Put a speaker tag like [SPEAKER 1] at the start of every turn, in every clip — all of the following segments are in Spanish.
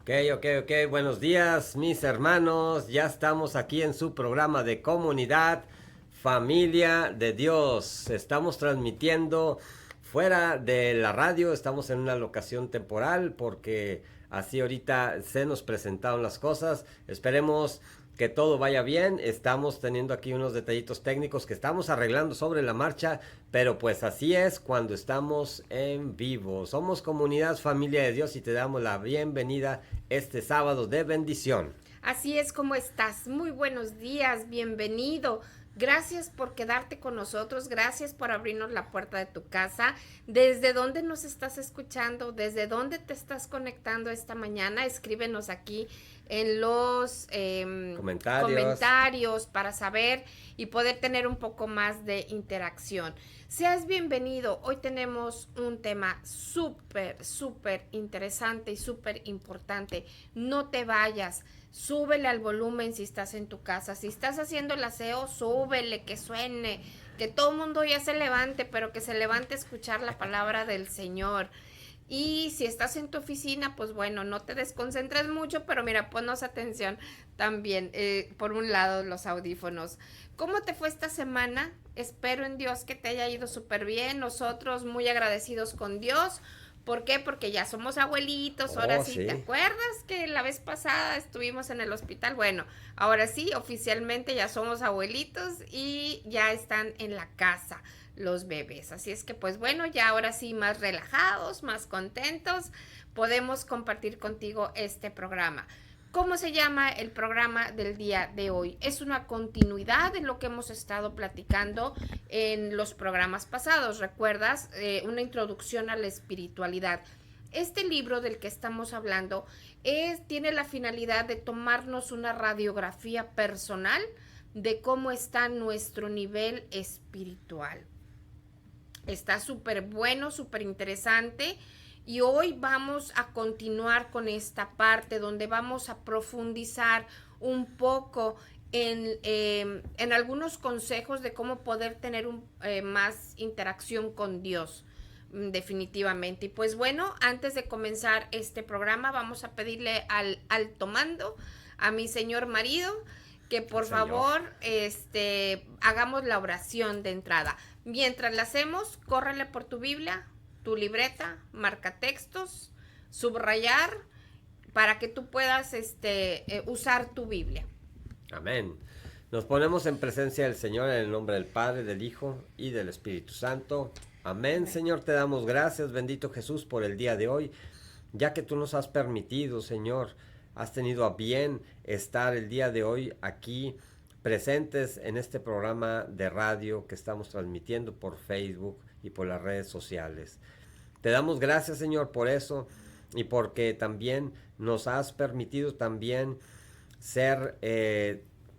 [SPEAKER 1] Ok. Buenos días, mis hermanos. Ya estamos aquí en su programa de comunidad, Familia de Dios. Estamos transmitiendo fuera de la radio. Estamos en una locación temporal porque así ahorita se nos presentaron las cosas. Esperemos que todo vaya bien. Estamos teniendo aquí unos detallitos técnicos que estamos arreglando sobre la marcha, pero pues así es cuando estamos en vivo. Somos comunidad familia de Dios y te damos la bienvenida este sábado de bendición.
[SPEAKER 2] Así es como estás. Muy buenos días, bienvenido. Gracias por quedarte con nosotros, gracias por abrirnos la puerta de tu casa. ¿Desde dónde nos estás escuchando? ¿Desde dónde te estás conectando esta mañana? Escríbenos aquí en los
[SPEAKER 1] Comentarios.
[SPEAKER 2] comentarios para saber y poder tener un poco más de interacción. Seas bienvenido. Hoy tenemos un tema súper interesante y súper importante. No te vayas. Súbele al volumen si estás en tu casa. Si estás haciendo el aseo, súbele, que suene, que todo el mundo ya se levante, pero que se levante a escuchar la palabra del Señor. Y si estás en tu oficina, pues bueno, no te desconcentres mucho, pero mira, ponnos atención también. Por un lado, los audífonos. ¿Cómo te fue esta semana? Espero en Dios que te haya ido súper bien. Nosotros muy agradecidos con Dios. ¿Por qué? Porque ya somos abuelitos, ahora
[SPEAKER 1] Oh,
[SPEAKER 2] sí. ¿Te
[SPEAKER 1] sí.
[SPEAKER 2] acuerdas que la vez pasada estuvimos en el hospital? Bueno, ahora sí, oficialmente ya somos abuelitos y ya están en la casa los bebés. Así es que pues bueno, ya ahora sí más relajados, más contentos, podemos compartir contigo este programa. ¿Cómo se llama el programa del día de hoy? Es una continuidad de lo que hemos estado platicando en los programas pasados. ¿Recuerdas? Una introducción a la espiritualidad. Este libro del que estamos hablando tiene la finalidad de tomarnos una radiografía personal de cómo está nuestro nivel espiritual. Está súper bueno, súper interesante. Y hoy vamos a continuar con esta parte donde vamos a profundizar un poco en algunos consejos de cómo poder tener más interacción con Dios, definitivamente. Y pues bueno, antes de comenzar este programa, vamos a pedirle al alto mando, a mi señor marido, que
[SPEAKER 1] El
[SPEAKER 2] por
[SPEAKER 1] Señor.
[SPEAKER 2] favor hagamos la oración de entrada. Mientras la hacemos, córrele por tu Biblia, tu libreta, marca textos, subrayar para que tú puedas usar tu Biblia.
[SPEAKER 1] Amén. Nos ponemos en presencia del Señor en el nombre del Padre, del Hijo y del Espíritu Santo. Amén.
[SPEAKER 2] Amén.
[SPEAKER 1] Señor, te damos gracias, bendito Jesús, por el día de hoy, ya que tú nos has permitido, Señor, has tenido a bien estar el día de hoy aquí presentes en este programa de radio que estamos transmitiendo por Facebook y por las redes sociales. Te damos gracias, Señor, por eso y porque también nos has permitido también ser,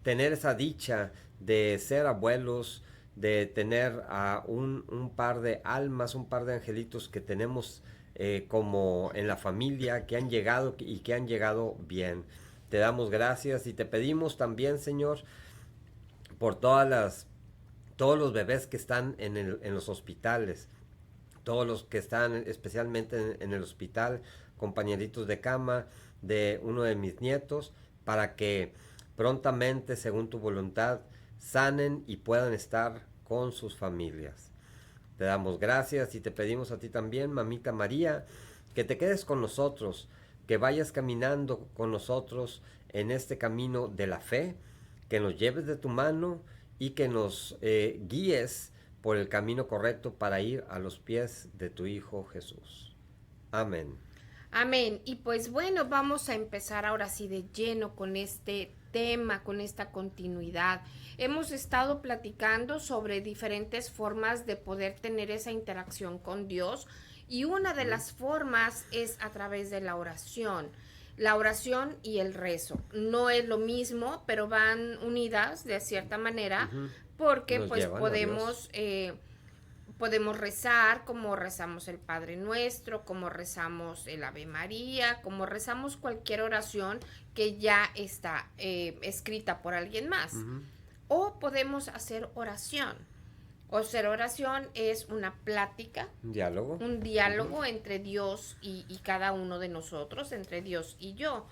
[SPEAKER 1] tener esa dicha de ser abuelos, de tener a un par de almas, un par de angelitos que tenemos como en la familia, que han llegado y que han llegado bien. Te damos gracias y te pedimos también, Señor, por todos los bebés que están en los hospitales, todos los que están especialmente en el hospital, compañeritos de cama de uno de mis nietos, para que prontamente, según tu voluntad, sanen y puedan estar con sus familias. Te damos gracias y te pedimos a ti también, mamita María, que te quedes con nosotros, que vayas caminando con nosotros en este camino de la fe, que nos lleves de tu mano y que nos guíes por el camino correcto para ir a los pies de tu Hijo Jesús. Amén.
[SPEAKER 2] Amén. Y pues bueno, vamos a empezar ahora sí de lleno con este tema, con esta continuidad. Hemos estado platicando sobre diferentes formas de poder tener esa interacción con Dios y una de las formas es a través de la oración. La oración y el rezo. No es lo mismo, pero van unidas de cierta manera
[SPEAKER 1] Ujú.
[SPEAKER 2] porque
[SPEAKER 1] Nos
[SPEAKER 2] pues
[SPEAKER 1] llevan a Dios.
[SPEAKER 2] podemos rezar como rezamos el Padre Nuestro, como rezamos el Ave María, como rezamos cualquier oración que ya está escrita por alguien más.
[SPEAKER 1] Ujú.
[SPEAKER 2] O podemos hacer oración. O sea, oración es una plática,
[SPEAKER 1] Diálogo.
[SPEAKER 2] un diálogo entre Dios y cada uno de nosotros, entre Dios y yo.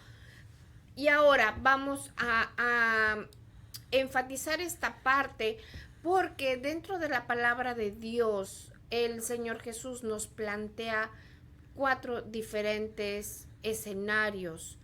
[SPEAKER 2] Y ahora vamos a enfatizar esta parte porque dentro de la palabra de Dios, el Señor Jesús nos plantea 4 diferentes escenarios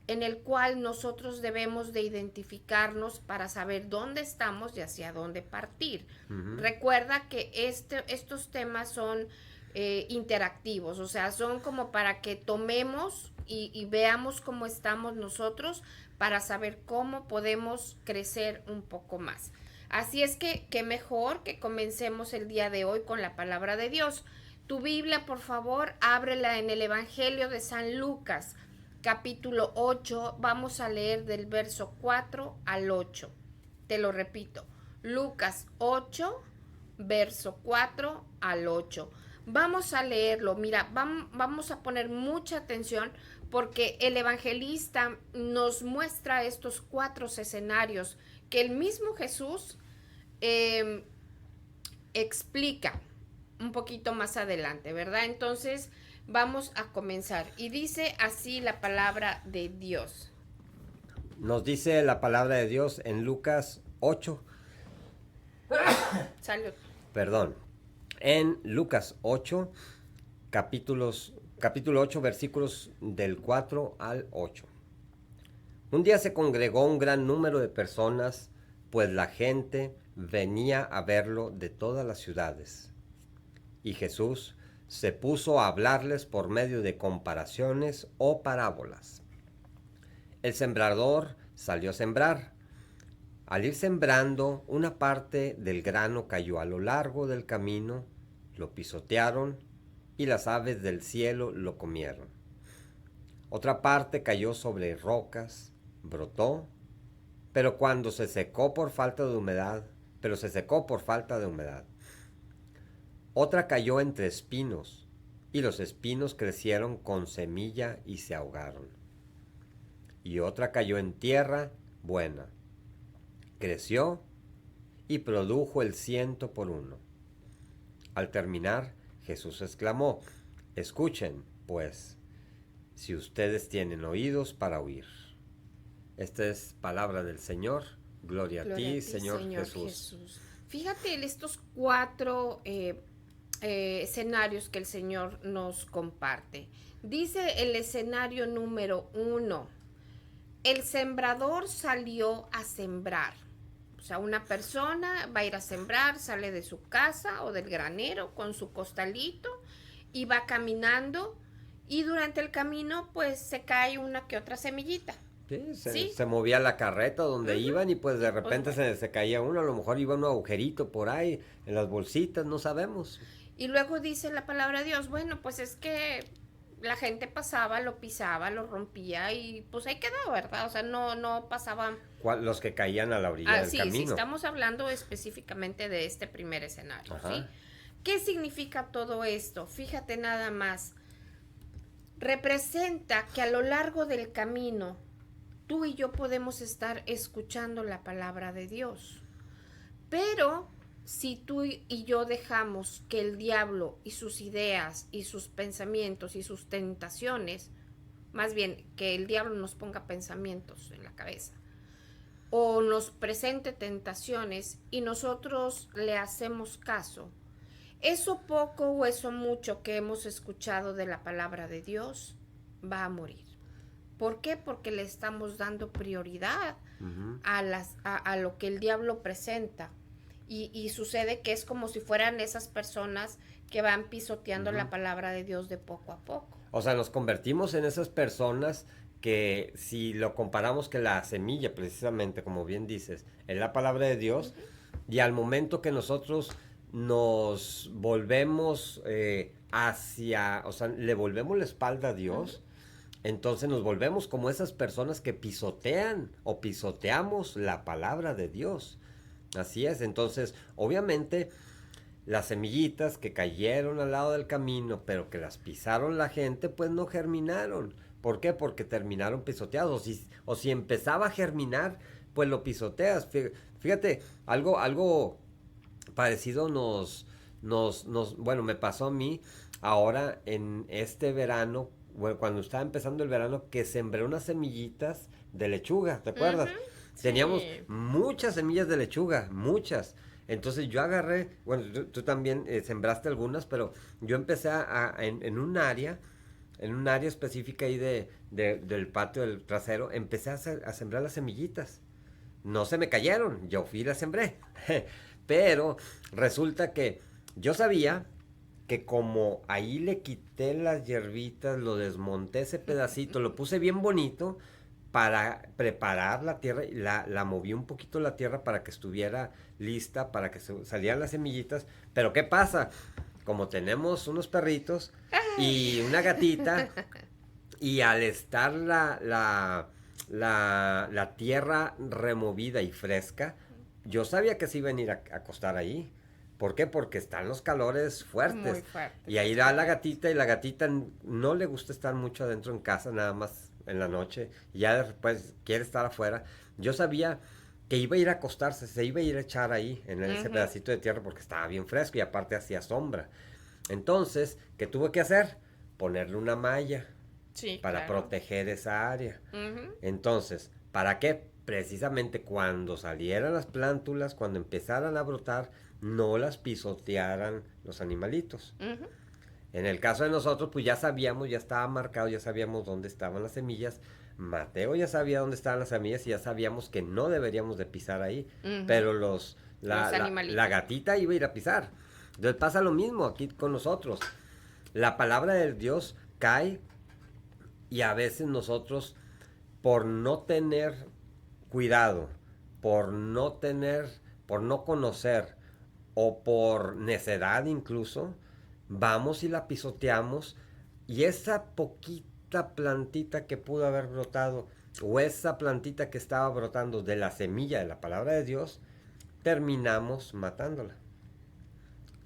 [SPEAKER 2] en el cual nosotros debemos de identificarnos para saber dónde estamos y hacia dónde partir. Recuerda que estos temas son interactivos, o sea, son como para que tomemos y veamos cómo estamos nosotros para saber cómo podemos crecer un poco más. Así es que qué mejor que comencemos el día de hoy con la palabra de Dios. Tu Biblia, por favor, ábrela en el Evangelio de San Lucas, capítulo 8, vamos a leer del verso 4 al 8. Te lo repito, Lucas 8, verso 4 al 8. Vamos a leerlo, mira, vamos a poner mucha atención porque el evangelista nos muestra estos 4 escenarios que el mismo Jesús explica un poquito más adelante, ¿verdad? Entonces, vamos a comenzar. Y dice así la palabra de Dios.
[SPEAKER 1] Nos dice la palabra de Dios en Lucas 8.
[SPEAKER 2] Salud.
[SPEAKER 1] Perdón. En Lucas 8, capítulo 8, versículos del 4 al 8. Un día se congregó un gran número de personas, pues la gente venía a verlo de todas las ciudades. Y Jesús se puso a hablarles por medio de comparaciones o parábolas. El sembrador salió a sembrar. Al ir sembrando, una parte del grano cayó a lo largo del camino, lo pisotearon y las aves del cielo lo comieron. Otra parte cayó sobre rocas, brotó, pero se secó por falta de humedad. Otra cayó entre espinos, y los espinos crecieron con semilla y se ahogaron. Y otra cayó en tierra buena, creció y produjo el 100 por 1. Al terminar, Jesús exclamó: escuchen, pues, si ustedes tienen oídos para oír. Esta es palabra del Señor. Gloria a ti, Señor Jesús.
[SPEAKER 2] Fíjate estos 4 escenarios que el Señor nos comparte. Dice el escenario número 1, el sembrador salió a sembrar. O sea, una persona va a ir a sembrar, sale de su casa o del granero con su costalito y va caminando, y durante el camino pues se cae una que otra semillita.
[SPEAKER 1] Sí, se movía la carreta donde iban y pues de repente se caía uno, a lo mejor iba un agujerito por ahí, en las bolsitas, no sabemos.
[SPEAKER 2] Y luego dice la palabra de Dios, bueno, pues es que la gente pasaba, lo pisaba, lo rompía y pues ahí quedó, ¿verdad? O sea, no pasaban.
[SPEAKER 1] Los que caían a la orilla del camino.
[SPEAKER 2] Sí, estamos hablando específicamente de este primer escenario,
[SPEAKER 1] Ajá.
[SPEAKER 2] ¿sí? ¿Qué significa todo esto? Fíjate nada más. Representa que a lo largo del camino tú y yo podemos estar escuchando la palabra de Dios. Pero si tú y yo dejamos que el diablo y sus ideas y sus pensamientos y sus tentaciones, más bien que el diablo nos ponga pensamientos en la cabeza o nos presente tentaciones y nosotros le hacemos caso, eso poco o eso mucho que hemos escuchado de la palabra de Dios va a morir. ¿Por qué? Porque le estamos dando prioridad a lo que el diablo presenta. Y sucede que es como si fueran esas personas que van pisoteando la palabra de Dios de poco a poco.
[SPEAKER 1] O sea, nos convertimos en esas personas que, si lo comparamos, que la semilla, precisamente, como bien dices, es la palabra de Dios, y al momento que nosotros nos volvemos o sea, le volvemos la espalda a Dios, entonces nos volvemos como esas personas que pisotean o pisoteamos la palabra de Dios. Así es, entonces, obviamente, las semillitas que cayeron al lado del camino, pero que las pisaron la gente, pues no germinaron. ¿Por qué? Porque terminaron pisoteados. O si empezaba a germinar, pues lo pisoteas. Fíjate, algo parecido bueno, me pasó a mí ahora en este verano, bueno, cuando estaba empezando el verano, que sembré unas semillitas de lechuga, ¿te acuerdas?
[SPEAKER 2] Ujú,
[SPEAKER 1] Teníamos
[SPEAKER 2] sí.
[SPEAKER 1] muchas semillas de lechuga, muchas. Entonces yo agarré, bueno, tú también sembraste algunas, pero yo empecé en un área específica ahí del patio del trasero, empecé a sembrar las semillitas. No se me cayeron, yo fui y las sembré. Pero resulta que yo sabía que como ahí le quité las hierbitas, lo desmonté ese pedacito, lo puse bien bonito para preparar la tierra, y la moví un poquito la tierra para que estuviera lista, para que salieran las semillitas. Pero ¿qué pasa? Como tenemos unos perritos y una gatita, y al estar la tierra removida y fresca, yo sabía que se iban a ir a acostar ahí. ¿Por qué? Porque están los calores
[SPEAKER 2] Muy
[SPEAKER 1] fuertes.
[SPEAKER 2] fuerte,
[SPEAKER 1] Y ahí
[SPEAKER 2] es
[SPEAKER 1] da la
[SPEAKER 2] correcto.
[SPEAKER 1] gatita y la gatita no le gusta estar mucho adentro en casa, nada más en la noche. Y ya después quiere estar afuera. Yo sabía que iba a ir a acostarse, se iba a ir a echar ahí en ese
[SPEAKER 2] Ujú,
[SPEAKER 1] pedacito de tierra porque estaba bien fresco y aparte hacía sombra. Entonces, ¿qué tuve que hacer? Ponerle una malla
[SPEAKER 2] sí,
[SPEAKER 1] para
[SPEAKER 2] claro.
[SPEAKER 1] proteger esa área.
[SPEAKER 2] Ujú,
[SPEAKER 1] Entonces, ¿para qué? Precisamente cuando salieran las plántulas, cuando empezaran a brotar, no las pisotearan los animalitos.
[SPEAKER 2] ujú.
[SPEAKER 1] En el caso de nosotros, pues ya sabíamos, ya estaba marcado, ya sabíamos dónde estaban las semillas. Mateo ya sabía dónde estaban las semillas y ya sabíamos que no deberíamos de pisar ahí.
[SPEAKER 2] Ujú.
[SPEAKER 1] Pero
[SPEAKER 2] Los
[SPEAKER 1] la
[SPEAKER 2] animalitos.
[SPEAKER 1] gatita iba a ir a pisar. Entonces pasa lo mismo aquí con nosotros. La palabra de Dios cae y a veces nosotros, por no tener cuidado, por no tener, por no conocer o por necedad incluso, vamos y la pisoteamos y esa poquita plantita que pudo haber brotado o esa plantita que estaba brotando de la semilla de la palabra de Dios, terminamos matándola.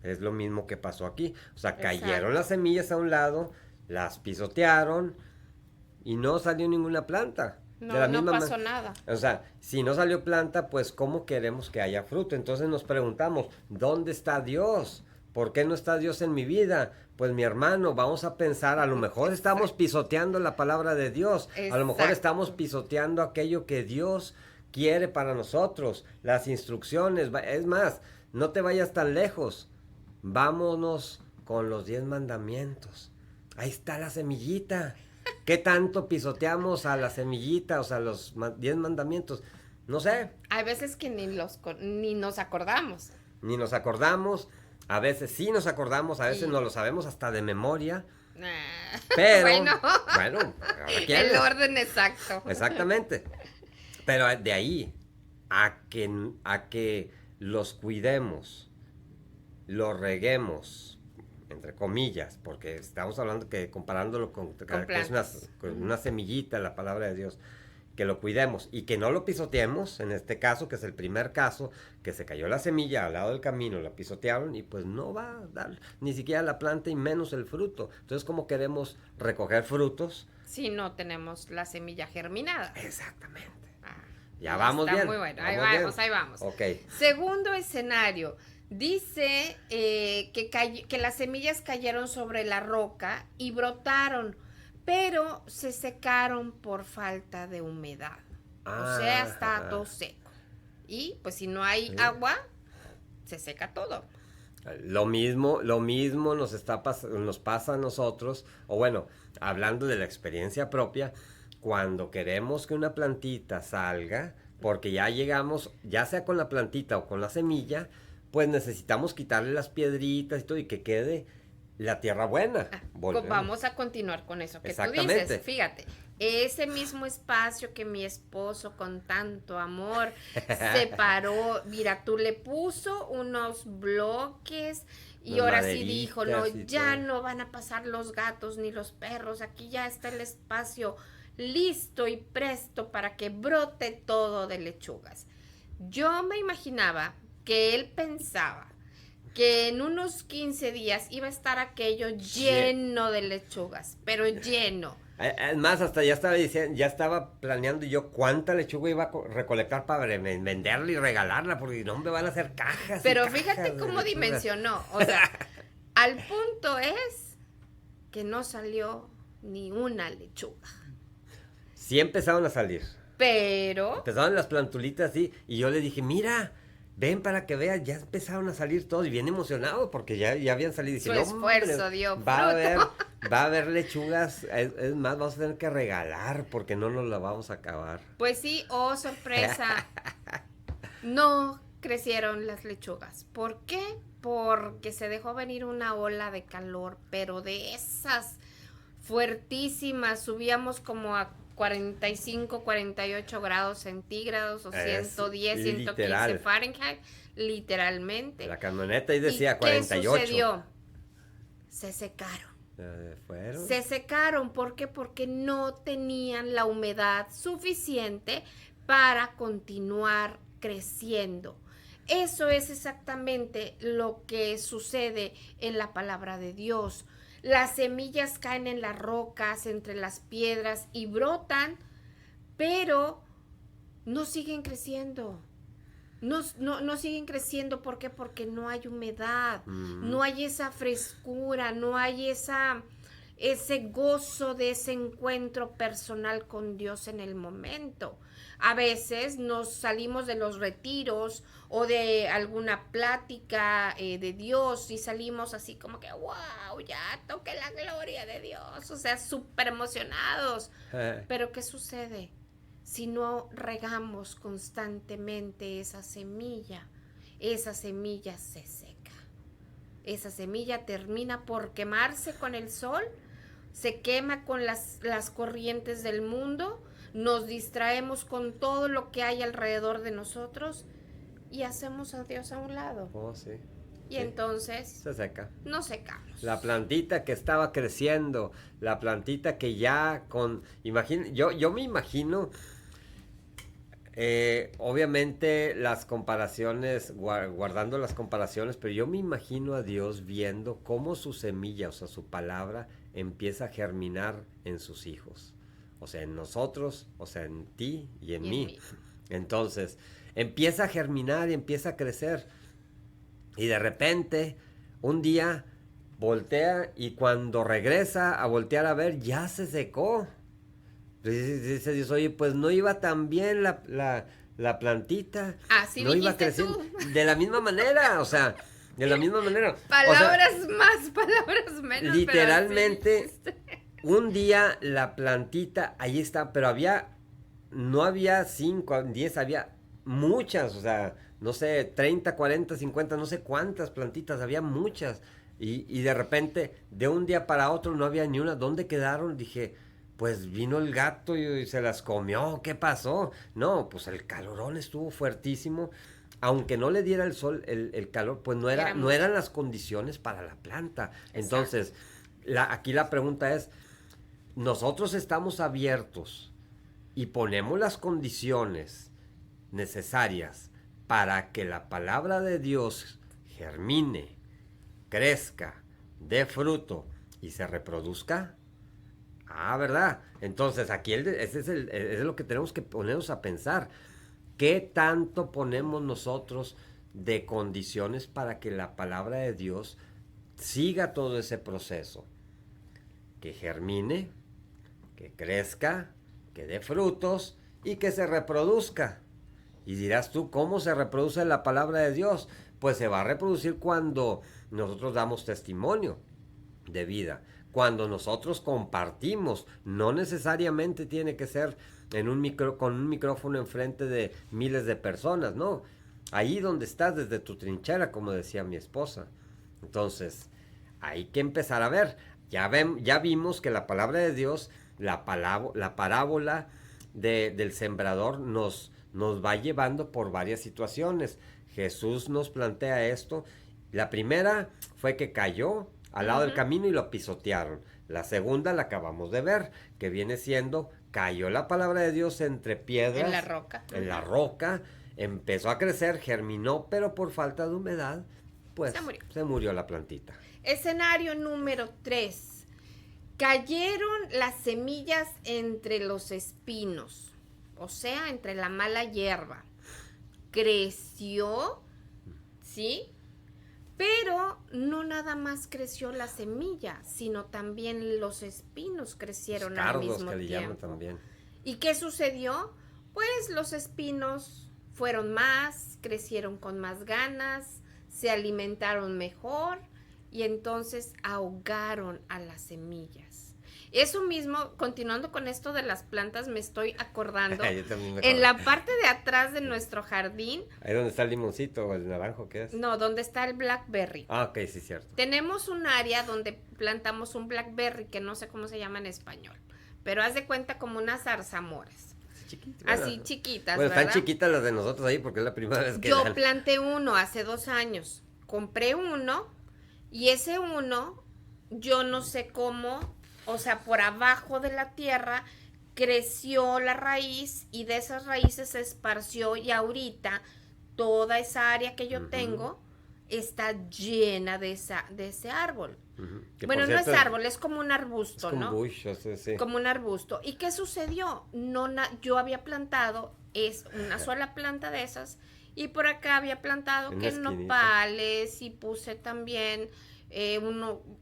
[SPEAKER 1] Es lo mismo que pasó aquí. O sea, cayeron
[SPEAKER 2] Exacto.
[SPEAKER 1] las semillas a un lado, las pisotearon y no salió ninguna planta. De
[SPEAKER 2] No,
[SPEAKER 1] la
[SPEAKER 2] no
[SPEAKER 1] misma
[SPEAKER 2] pasó
[SPEAKER 1] manera.
[SPEAKER 2] nada.
[SPEAKER 1] O sea, si no salió planta, pues ¿cómo queremos que haya fruto? Entonces nos preguntamos, ¿dónde está Dios? ¿Por qué no está Dios en mi vida? Pues mi hermano, vamos a pensar, a lo mejor estamos
[SPEAKER 2] Exacto.
[SPEAKER 1] pisoteando la palabra de Dios, a lo mejor estamos
[SPEAKER 2] Exacto.
[SPEAKER 1] pisoteando aquello que Dios quiere para nosotros, las instrucciones. Es más, no te vayas tan lejos, vámonos con los 10 mandamientos. Ahí está la semillita. ¿Qué tanto pisoteamos a la semillita, o sea, los 10 mandamientos? No sé,
[SPEAKER 2] Hay veces que ni nos acordamos.
[SPEAKER 1] ni nos acordamos. A veces sí nos acordamos, a veces no
[SPEAKER 2] Y
[SPEAKER 1] lo sabemos hasta de memoria.
[SPEAKER 2] bueno,
[SPEAKER 1] Pero, bueno, ahora
[SPEAKER 2] el
[SPEAKER 1] quieres.
[SPEAKER 2] orden exacto.
[SPEAKER 1] Exactamente. Pero de ahí a que los cuidemos, los reguemos, entre comillas, porque estamos hablando que comparándolo con
[SPEAKER 2] Con
[SPEAKER 1] que es
[SPEAKER 2] plantas.
[SPEAKER 1] con
[SPEAKER 2] Ujú.
[SPEAKER 1] una semillita, la palabra de Dios, que lo cuidemos y que no lo pisoteemos, en este caso, que es el primer caso, que se cayó la semilla al lado del camino, la pisotearon y pues no va a dar ni siquiera la planta y menos el fruto. Entonces, ¿cómo queremos recoger frutos?
[SPEAKER 2] Si no tenemos la semilla germinada.
[SPEAKER 1] Exactamente.
[SPEAKER 2] Ah,
[SPEAKER 1] Ya
[SPEAKER 2] y
[SPEAKER 1] vamos
[SPEAKER 2] está
[SPEAKER 1] bien.
[SPEAKER 2] muy bueno. Ahí
[SPEAKER 1] Vamos bien.
[SPEAKER 2] vamos, ahí vamos.
[SPEAKER 1] Ok.
[SPEAKER 2] Segundo escenario. Dice que las semillas cayeron sobre la roca y brotaron, pero se secaron por falta de humedad. O sea, está
[SPEAKER 1] Ajá.
[SPEAKER 2] todo seco. Y pues si no hay
[SPEAKER 1] Sí.
[SPEAKER 2] agua, se seca todo.
[SPEAKER 1] Lo mismo nos pasa a nosotros, o bueno, hablando de la experiencia propia, cuando queremos que una plantita salga, porque ya llegamos, ya sea con la plantita o con la semilla, pues necesitamos quitarle las piedritas y todo y que quede la tierra buena. Volvemos.
[SPEAKER 2] Vamos a continuar con eso que tú dices.
[SPEAKER 1] Exactamente.
[SPEAKER 2] Fíjate, ese mismo espacio que mi esposo con tanto amor separó, mira, tú le puso unos bloques y
[SPEAKER 1] Unas
[SPEAKER 2] ahora sí dijo, no,
[SPEAKER 1] maderitas y
[SPEAKER 2] ya
[SPEAKER 1] todo.
[SPEAKER 2] no van a pasar los gatos ni los perros, aquí ya está el espacio listo y presto para que brote todo de lechugas. Yo me imaginaba que él pensaba que en unos 15 días iba a estar aquello lleno de lechugas, pero lleno.
[SPEAKER 1] Es más, hasta ya estaba diciendo, ya estaba planeando yo cuánta lechuga iba a recolectar para venderla y regalarla, porque no me van a hacer cajas.
[SPEAKER 2] Pero
[SPEAKER 1] cajas
[SPEAKER 2] fíjate cómo dimensionó, o sea, al punto es que no salió ni una lechuga.
[SPEAKER 1] Sí empezaron a salir.
[SPEAKER 2] Pero
[SPEAKER 1] Empezaron las plantulitas así, y yo le dije, mira, ven para que veas, ya empezaron a salir todos, y bien emocionado, porque ya habían salido.
[SPEAKER 2] su
[SPEAKER 1] Diciendo,
[SPEAKER 2] esfuerzo dio fruto.
[SPEAKER 1] Va a haber lechugas, es más, vamos a tener que regalar, porque no nos la vamos a acabar.
[SPEAKER 2] Pues sí, oh sorpresa, no crecieron las lechugas. ¿Por qué? Porque se dejó venir una ola de calor, pero de esas fuertísimas, subíamos como a 45, 48 grados centígrados o 110, 115
[SPEAKER 1] literal.
[SPEAKER 2] Fahrenheit, literalmente.
[SPEAKER 1] La camioneta ahí decía
[SPEAKER 2] ¿Y
[SPEAKER 1] 48.
[SPEAKER 2] qué sucedió? Se secaron.
[SPEAKER 1] ¿Fueron?
[SPEAKER 2] Se secaron, ¿por qué? Porque no tenían la humedad suficiente para continuar creciendo. Eso es exactamente lo que sucede en la palabra de Dios. Las semillas caen en las rocas, entre las piedras y brotan, pero no siguen creciendo. No siguen creciendo, ¿por qué? Porque no hay humedad, no hay esa frescura, no hay ese gozo de ese encuentro personal con Dios en el momento. A veces nos salimos de los retiros o de alguna plática de Dios y salimos así como que, wow, ya toqué la gloria de Dios, o sea, súper emocionados. Pero ¿qué sucede? Si no regamos constantemente esa semilla se seca. Esa semilla termina por quemarse con el sol, se quema con las corrientes del mundo, nos distraemos con todo lo que hay alrededor de nosotros y hacemos a Dios a un lado.
[SPEAKER 1] Oh, sí.
[SPEAKER 2] Y entonces
[SPEAKER 1] se seca.
[SPEAKER 2] Nos secamos.
[SPEAKER 1] La plantita que estaba creciendo, la plantita que ya yo me imagino, obviamente las comparaciones, guardando las comparaciones, pero yo me imagino a Dios viendo cómo su semilla, o sea, su palabra, empieza a germinar en sus hijos. O sea, en nosotros, o sea, en ti y en mí. Entonces, empieza a germinar y empieza a crecer. Y de repente, un día voltea y cuando regresa a voltear a ver, ya se secó. Dice Dios, oye, pues no iba tan bien la plantita.
[SPEAKER 2] Así
[SPEAKER 1] no iba creciendo. Tú. De la misma manera, o sea, de la misma manera.
[SPEAKER 2] Palabras más, palabras menos.
[SPEAKER 1] Literalmente, un día la plantita, ahí está, pero no había 5, 10, había muchas, o sea, no sé, 30, 40, 50, no sé cuántas plantitas, había muchas. Y de repente, de un día para otro no había ni una. ¿Dónde quedaron? Dije, pues vino el gato y se las comió. ¿Qué pasó? No, pues el calorón estuvo fuertísimo. Aunque no le diera el sol, el calor, pues no eran las condiciones para la planta. Exacto. Entonces, aquí la pregunta es, nosotros estamos abiertos y ponemos las condiciones necesarias para que la palabra de Dios germine, crezca, dé fruto y se reproduzca. ¿Verdad? Entonces aquí es lo que tenemos que ponernos a pensar. ¿Qué tanto ponemos nosotros de condiciones para que la palabra de Dios siga todo ese proceso? Que germine, que crezca, que dé frutos y que se reproduzca. Y dirás tú, ¿cómo se reproduce la palabra de Dios? Pues se va a reproducir cuando nosotros damos testimonio de vida. Cuando nosotros compartimos, no necesariamente tiene que ser con un micrófono enfrente de miles de personas, no. Ahí donde estás, desde tu trinchera, como decía mi esposa. Entonces, hay que empezar a ver. Ya vimos que la palabra de Dios, la parábola del sembrador nos va llevando por varias situaciones. Jesús nos plantea esto. La primera fue que cayó al lado del camino y lo pisotearon. La segunda la acabamos de ver, que viene siendo, cayó la palabra de Dios entre piedras.
[SPEAKER 2] En la roca.
[SPEAKER 1] En la roca, empezó a crecer, germinó, pero por falta de humedad, pues se murió la plantita.
[SPEAKER 2] Escenario número 3. Cayeron las semillas entre los espinos, o sea, entre la mala hierba. Creció, ¿sí? Pero no nada más creció la semilla, sino también los espinos crecieron al mismo tiempo.
[SPEAKER 1] También.
[SPEAKER 2] ¿Y qué sucedió? Pues los espinos fueron más, crecieron con más ganas, se alimentaron mejor y entonces ahogaron a las semillas. Eso mismo, continuando con esto de las plantas, me estoy acordando.
[SPEAKER 1] Yo también me
[SPEAKER 2] en
[SPEAKER 1] acuerdo.
[SPEAKER 2] la parte de atrás de nuestro jardín.
[SPEAKER 1] Ahí donde está el limoncito o el naranjo, ¿qué es?
[SPEAKER 2] No, donde está el blackberry.
[SPEAKER 1] Ah, ok, sí, cierto.
[SPEAKER 2] Tenemos un área donde plantamos un blackberry, que no sé cómo se llama en español, pero haz de cuenta como unas zarzamoras. Así chiquitas,
[SPEAKER 1] bueno,
[SPEAKER 2] ¿verdad?
[SPEAKER 1] están chiquitas las de nosotros ahí porque es la primera vez que
[SPEAKER 2] Yo
[SPEAKER 1] dan.
[SPEAKER 2] planté uno hace 2 años. Compré uno y ese uno, yo no sé cómo, o sea, por abajo de la tierra creció la raíz y de esas raíces se esparció y ahorita toda esa área que yo tengo está llena de ese árbol.
[SPEAKER 1] Que
[SPEAKER 2] Bueno,
[SPEAKER 1] por
[SPEAKER 2] no es
[SPEAKER 1] cierto,
[SPEAKER 2] árbol, es como un arbusto,
[SPEAKER 1] es como
[SPEAKER 2] ¿no?
[SPEAKER 1] bush, o sea, sí.
[SPEAKER 2] Como un arbusto. ¿Y qué sucedió? Yo había plantado una sola planta de esas y por acá había plantado
[SPEAKER 1] Una
[SPEAKER 2] que
[SPEAKER 1] esquinita.
[SPEAKER 2] nopales y puse también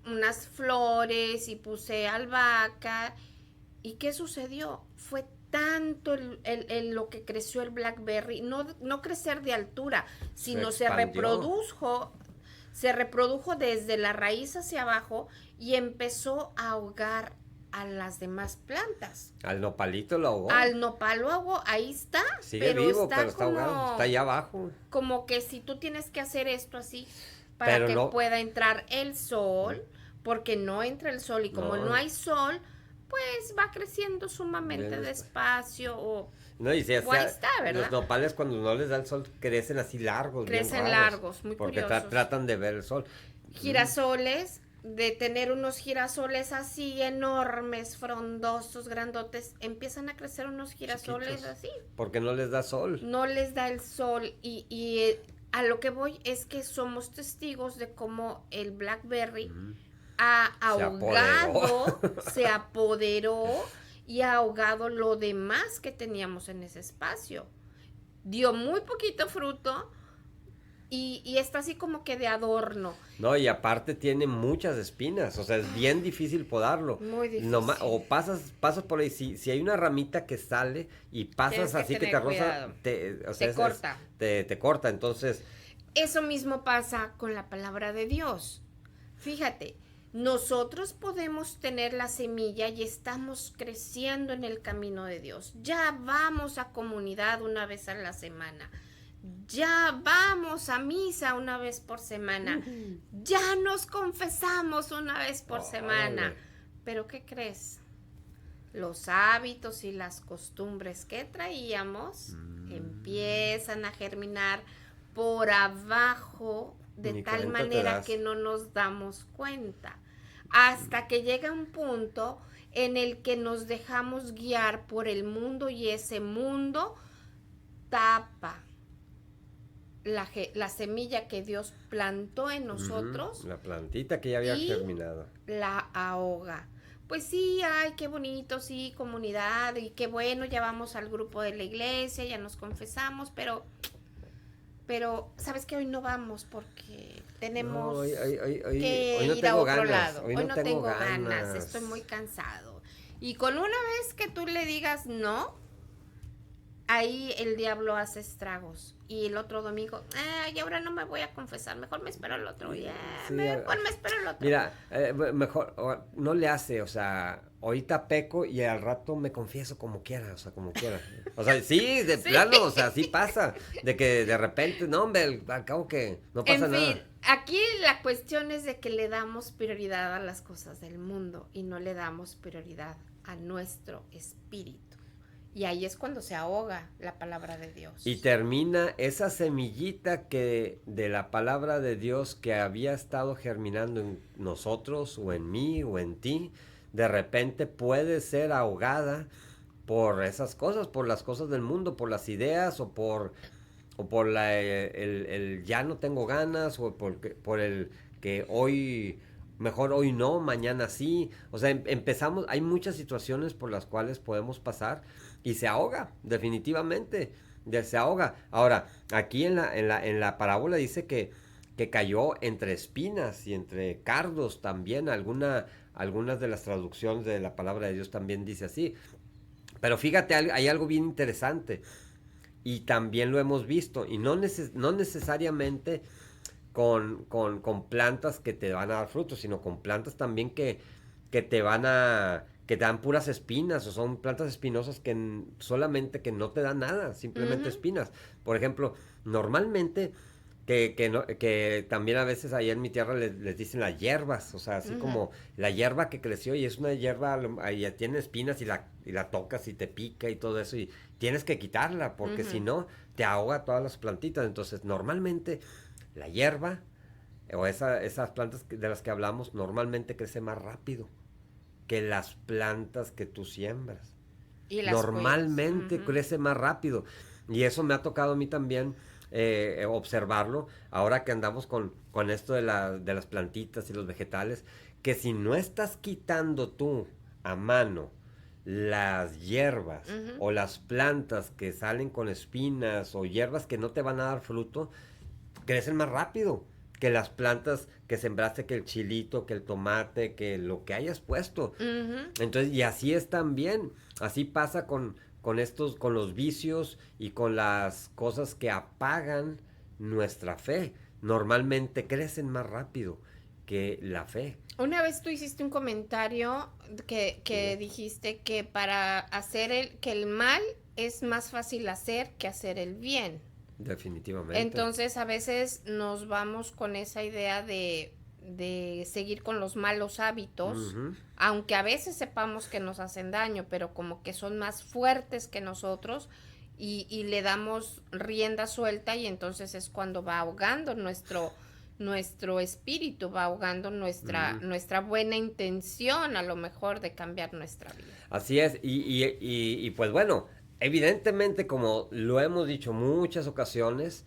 [SPEAKER 2] unas flores y puse albahaca. ¿Y qué sucedió? Fue tanto lo que creció el blackberry, no crecer de altura, sino se reprodujo desde la raíz hacia abajo y empezó a ahogar a las demás plantas.
[SPEAKER 1] Al nopalito lo ahogó.
[SPEAKER 2] Al nopal lo ahogó, ahí está.
[SPEAKER 1] Sigue vivo, pero está
[SPEAKER 2] como,
[SPEAKER 1] ahogado. Está allá abajo.
[SPEAKER 2] como que si tú tienes que hacer esto así para
[SPEAKER 1] Pero
[SPEAKER 2] que
[SPEAKER 1] no.
[SPEAKER 2] pueda entrar el sol, porque no entra el sol y como no hay sol, pues va creciendo sumamente
[SPEAKER 1] Bien,
[SPEAKER 2] despacio
[SPEAKER 1] No, y si
[SPEAKER 2] o ahí está, ¿verdad?
[SPEAKER 1] los nopales cuando no les da el sol crecen así largos.
[SPEAKER 2] Crecen
[SPEAKER 1] bien raros,
[SPEAKER 2] largos, muy
[SPEAKER 1] porque
[SPEAKER 2] curiosos.
[SPEAKER 1] tratan de ver el sol.
[SPEAKER 2] Girasoles, de tener unos girasoles así enormes, frondosos, grandotes, empiezan a crecer unos girasoles
[SPEAKER 1] Chiquitos.
[SPEAKER 2] así.
[SPEAKER 1] Porque no les da sol.
[SPEAKER 2] No les da el sol y a lo que voy es que somos testigos de cómo el blackberry ha ahogado, se apoderó y ha ahogado lo demás que teníamos en ese espacio. Dio muy poquito fruto y está así como que de adorno.
[SPEAKER 1] No, y aparte tiene muchas espinas, o sea, es bien difícil podarlo.
[SPEAKER 2] Muy difícil.
[SPEAKER 1] O pasas por ahí, si hay una ramita que sale y pasas
[SPEAKER 2] Tienes que
[SPEAKER 1] así que
[SPEAKER 2] tener
[SPEAKER 1] te roza,
[SPEAKER 2] cuidado. Te corta.
[SPEAKER 1] Te corta, entonces,
[SPEAKER 2] Eso mismo pasa con la palabra de Dios. Fíjate, nosotros podemos tener la semilla y estamos creciendo en el camino de Dios. Ya vamos a comunidad una vez a la semana. Ya vamos a misa una vez por semana. Ya nos confesamos una vez por semana. Pero ¿qué crees? Los hábitos y las costumbres que traíamos empiezan a germinar por abajo de
[SPEAKER 1] Ni
[SPEAKER 2] tal
[SPEAKER 1] cuenta te
[SPEAKER 2] manera
[SPEAKER 1] das.
[SPEAKER 2] que no nos damos cuenta. Hasta que llega un punto en el que nos dejamos guiar por el mundo y ese mundo tapa la semilla que Dios plantó en nosotros,
[SPEAKER 1] la plantita que ya había
[SPEAKER 2] y
[SPEAKER 1] germinado.
[SPEAKER 2] la ahoga. Pues sí, ay, qué bonito, sí, comunidad, y qué bueno, ya vamos al grupo de la iglesia, ya nos confesamos, pero ¿sabes qué? Hoy no vamos porque tenemos
[SPEAKER 1] No, hoy
[SPEAKER 2] que
[SPEAKER 1] no
[SPEAKER 2] ir a
[SPEAKER 1] tengo
[SPEAKER 2] otro
[SPEAKER 1] ganas,
[SPEAKER 2] lado.
[SPEAKER 1] hoy no tengo ganas.
[SPEAKER 2] Estoy muy cansado. Y con una vez que tú le digas no, ahí el diablo hace estragos. Y el otro domingo, y ahora no me voy a confesar, mejor me espero el otro día,
[SPEAKER 1] Sí,
[SPEAKER 2] mejor me espero el otro.
[SPEAKER 1] Mira, mejor, no le hace, o sea, ahorita peco y al rato me confieso como quiera, o sea, como quiera. O sea, sí, de plano, o sea, sí pasa, de que de repente, no, hombre, al cabo que no pasa
[SPEAKER 2] En
[SPEAKER 1] nada.
[SPEAKER 2] fin, aquí la cuestión es de que le damos prioridad a las cosas del mundo y no le damos prioridad a nuestro espíritu. Y ahí es cuando se ahoga la palabra de Dios.
[SPEAKER 1] Y termina esa semillita que de la palabra de Dios que había estado germinando en nosotros o en mí o en ti, de repente puede ser ahogada por esas cosas, por las cosas del mundo, por las ideas o por o por el ya no tengo ganas, o por el que hoy, mejor hoy no, mañana sí. O sea, empezamos, hay muchas situaciones por las cuales podemos pasar y se ahoga, definitivamente, se ahoga. Ahora, aquí en la parábola dice que cayó entre espinas y entre cardos también, algunas de las traducciones de la palabra de Dios también dice así. Pero fíjate, hay algo bien interesante y también lo hemos visto, y no necesariamente con plantas que te van a dar frutos, sino con plantas también que que te dan puras espinas, o son plantas espinosas solamente que no te dan nada, simplemente
[SPEAKER 2] Ujú,
[SPEAKER 1] espinas. Por ejemplo, normalmente que también a veces allá en mi tierra les dicen las hierbas, o sea, así
[SPEAKER 2] ujú,
[SPEAKER 1] como la hierba que creció y es una hierba, ahí tiene espinas y la tocas y te pica y todo eso y tienes que quitarla porque si
[SPEAKER 2] ujú.
[SPEAKER 1] no te ahoga todas las plantitas. Entonces, normalmente la hierba o esas plantas de las que hablamos normalmente crece más rápido que las plantas que tú siembras.
[SPEAKER 2] Y las cuidas.
[SPEAKER 1] Normalmente
[SPEAKER 2] Ujú.
[SPEAKER 1] crece más rápido. Y eso me ha tocado a mí también observarlo ahora que andamos con esto de las plantitas y los vegetales, que si no estás quitando tú a mano las hierbas
[SPEAKER 2] Ujú,
[SPEAKER 1] o las plantas que salen con espinas o hierbas que no te van a dar fruto, crecen más rápido que las plantas que sembraste, que el chilito, que el tomate, que lo que hayas puesto.
[SPEAKER 2] ujú.
[SPEAKER 1] Entonces, y así es también. Así pasa con los vicios y con las cosas que apagan nuestra fe. Normalmente crecen más rápido que la fe.
[SPEAKER 2] Una vez tú hiciste un comentario que
[SPEAKER 1] Sí,
[SPEAKER 2] dijiste que para hacer que el mal es más fácil hacer que hacer el bien.
[SPEAKER 1] definitivamente.
[SPEAKER 2] Entonces a veces nos vamos con esa idea de seguir con los malos hábitos,
[SPEAKER 1] Ujú,
[SPEAKER 2] aunque a veces sepamos que nos hacen daño, pero como que son más fuertes que nosotros y le damos rienda suelta y entonces es cuando va ahogando nuestro espíritu, va ahogando
[SPEAKER 1] ujú.
[SPEAKER 2] nuestra buena intención a lo mejor de cambiar nuestra vida.
[SPEAKER 1] Así es, y pues bueno, evidentemente como lo hemos dicho muchas ocasiones,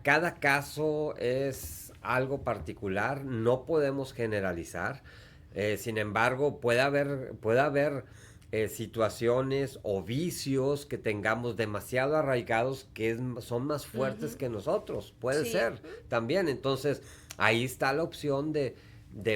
[SPEAKER 1] cada caso es algo particular, no podemos generalizar. Sin embargo, puede haber situaciones o vicios que tengamos demasiado arraigados son más fuertes
[SPEAKER 2] Ujú.
[SPEAKER 1] que nosotros, puede
[SPEAKER 2] Sí.
[SPEAKER 1] ser también. Entonces, ahí está la opción de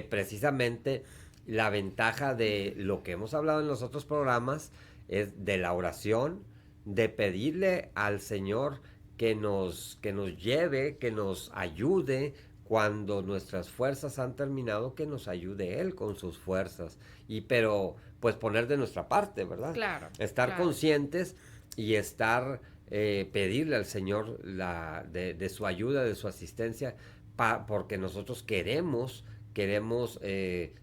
[SPEAKER 1] precisamente la ventaja de lo que hemos hablado en los otros programas es de la oración, de pedirle al Señor que nos lleve, que nos ayude cuando nuestras fuerzas han terminado, que nos ayude Él con sus fuerzas. Pero pues poner de nuestra parte, ¿verdad?
[SPEAKER 2] Claro,
[SPEAKER 1] Estar
[SPEAKER 2] claro.
[SPEAKER 1] conscientes y pedirle al Señor de su ayuda, de su asistencia, porque nosotros queremos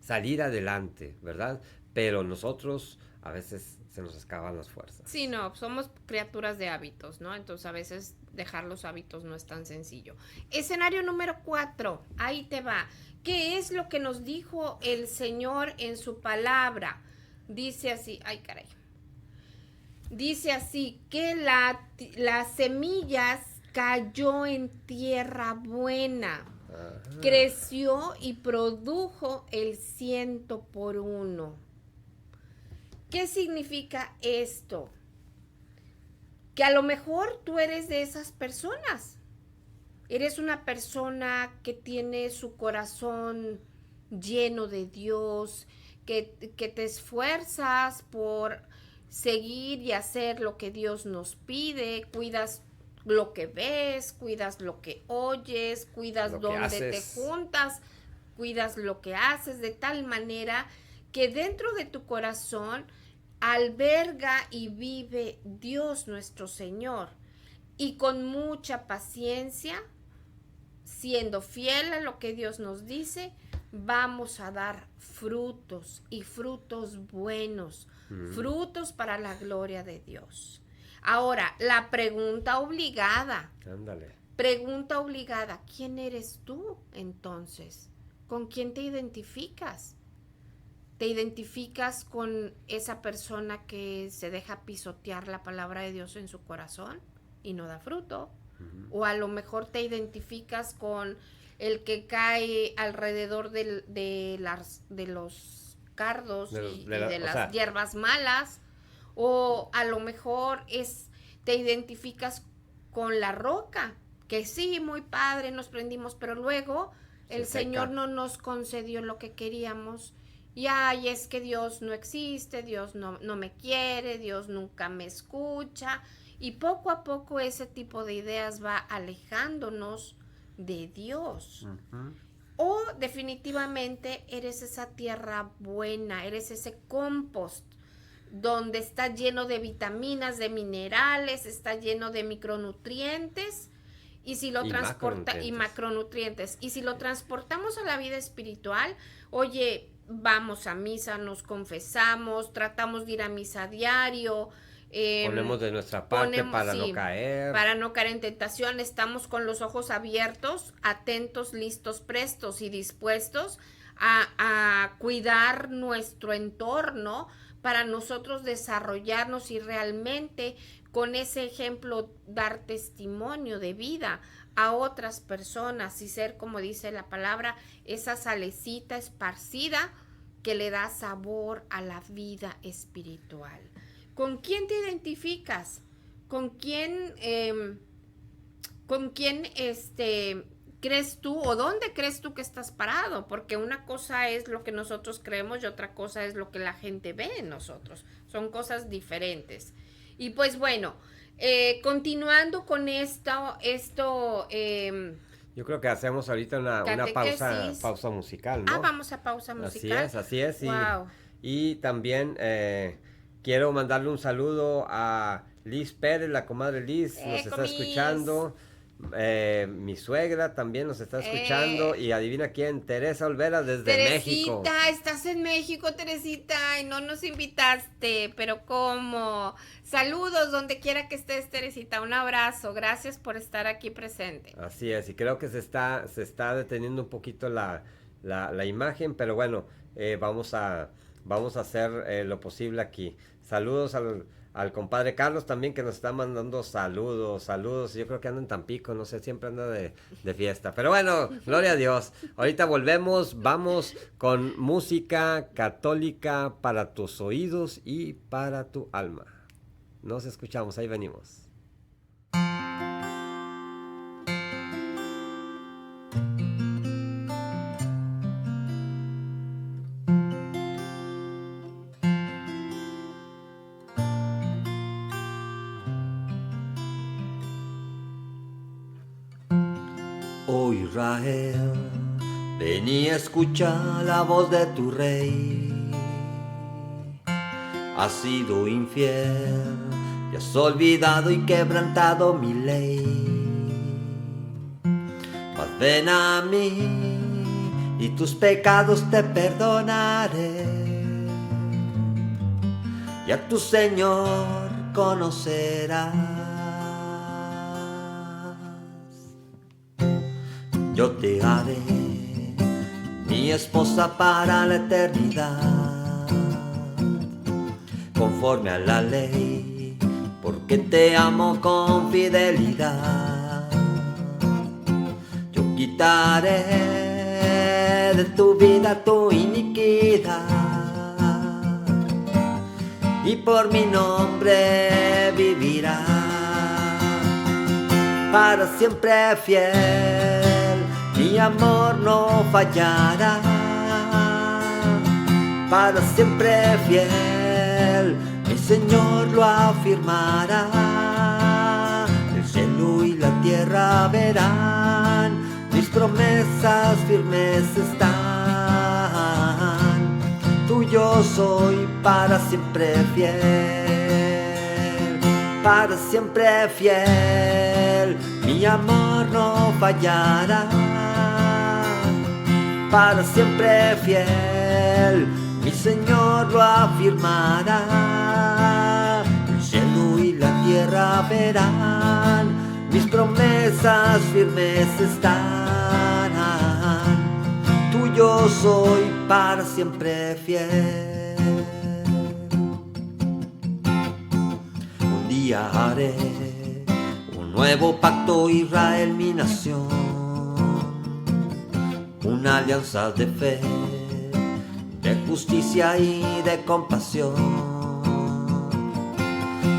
[SPEAKER 1] salir adelante, ¿verdad? Pero nosotros a veces se nos acaban las
[SPEAKER 2] Sí,
[SPEAKER 1] fuerzas.
[SPEAKER 2] no, somos criaturas de hábitos, ¿no? Entonces a veces dejar los hábitos no es tan sencillo. Escenario número 4, ahí te va. ¿Qué es lo que nos dijo el Señor en su palabra? Dice así, ay caray. Dice así, que las semillas cayó en tierra buena,
[SPEAKER 1] Ajá.
[SPEAKER 2] creció y produjo el 100 por 1. ¿Qué significa esto? Que a lo mejor tú eres de esas personas. Eres una persona que tiene su corazón lleno de Dios, que te esfuerzas por seguir y hacer lo que Dios nos pide, cuidas lo que ves, cuidas lo que oyes, cuidas
[SPEAKER 1] Lo que
[SPEAKER 2] dónde te
[SPEAKER 1] haces.
[SPEAKER 2] juntas, cuidas lo que haces, de tal manera que dentro de tu corazón alberga y vive Dios nuestro Señor. Y con mucha paciencia, siendo fiel a lo que Dios nos dice, vamos a dar frutos y frutos buenos,
[SPEAKER 1] Mm,
[SPEAKER 2] frutos para la gloria de Dios. Ahora, la
[SPEAKER 1] ándale.
[SPEAKER 2] pregunta obligada, ¿quién eres tú entonces? ¿Con quién te identificas? ¿Te identificas con esa persona que se deja pisotear la palabra de Dios en su corazón y no da fruto. O a lo mejor te identificas con el que cae alrededor de los cardos y de las hierbas malas. O a lo mejor te identificas con la roca, que sí, muy padre, nos prendimos, pero luego el Señor no nos concedió lo que queríamos. Y es que Dios no existe, Dios no me quiere, Dios nunca me escucha. Y poco a poco ese tipo de ideas va alejándonos de Dios. O definitivamente eres esa tierra buena, eres ese compost donde está lleno de vitaminas, de minerales, está lleno de micronutrientes y macronutrientes. Y si lo transportamos a la vida espiritual, oye, vamos a misa, nos confesamos, tratamos de ir a misa diario,
[SPEAKER 1] ponemos de nuestra parte para no caer.
[SPEAKER 2] Para no caer en tentación, estamos con los ojos abiertos, atentos, listos, prestos y dispuestos a cuidar nuestro entorno para nosotros desarrollarnos y realmente con ese ejemplo dar testimonio de vida a otras personas y ser, como dice la palabra, esa salecita esparcida que le da sabor a la vida espiritual. ¿Con quién te identificas? ¿Con quién crees tú o dónde crees tú que estás parado? Porque una cosa es lo que nosotros creemos y otra cosa es lo que la gente ve en nosotros. Son cosas diferentes. Y pues bueno, continuando con esto.
[SPEAKER 1] Yo creo que hacemos ahorita una pausa musical, ¿no?
[SPEAKER 2] Vamos a pausa musical.
[SPEAKER 1] Así es.
[SPEAKER 2] Wow.
[SPEAKER 1] Y también quiero mandarle un saludo a Liz Pérez, la comadre Liz, nos está escuchando. Mi suegra también nos está escuchando y adivina quién, Teresa Olvera desde México.
[SPEAKER 2] Teresita, estás en México, Teresita, y no nos invitaste, pero ¿cómo? Saludos donde quiera que estés, Teresita, un abrazo, gracias por estar aquí presente.
[SPEAKER 1] Así es, y creo que se está deteniendo un poquito la imagen, pero bueno, vamos a hacer lo posible aquí. Saludos al compadre Carlos también, que nos está mandando saludos. Yo creo que anda en Tampico, no sé, siempre anda de fiesta. Pero bueno, gloria a Dios. Ahorita volvemos, vamos con música católica para tus oídos y para tu alma. Nos escuchamos, ahí venimos.
[SPEAKER 3] Oh Israel, ven y escucha la voz de tu rey. Has sido infiel y has olvidado y quebrantado mi ley. Mas ven a mí y tus pecados te perdonaré. Y a tu Señor conocerás. Yo te haré mi esposa para la eternidad, conforme a la ley, porque te amo con fidelidad. Yo quitaré de tu vida tu iniquidad, y por mi nombre vivirás, para siempre fiel. Mi amor no fallará, para siempre fiel, mi Señor lo afirmará. El cielo y la tierra verán, mis promesas firmes están. Tuyo soy para siempre fiel, para siempre fiel, mi amor no fallará. Para siempre fiel, mi Señor lo afirmará. El cielo y la tierra verán, mis promesas firmes están. Tuyo soy para siempre fiel. Un día haré un nuevo pacto Israel mi nación, una alianza de fe, de justicia y de compasión.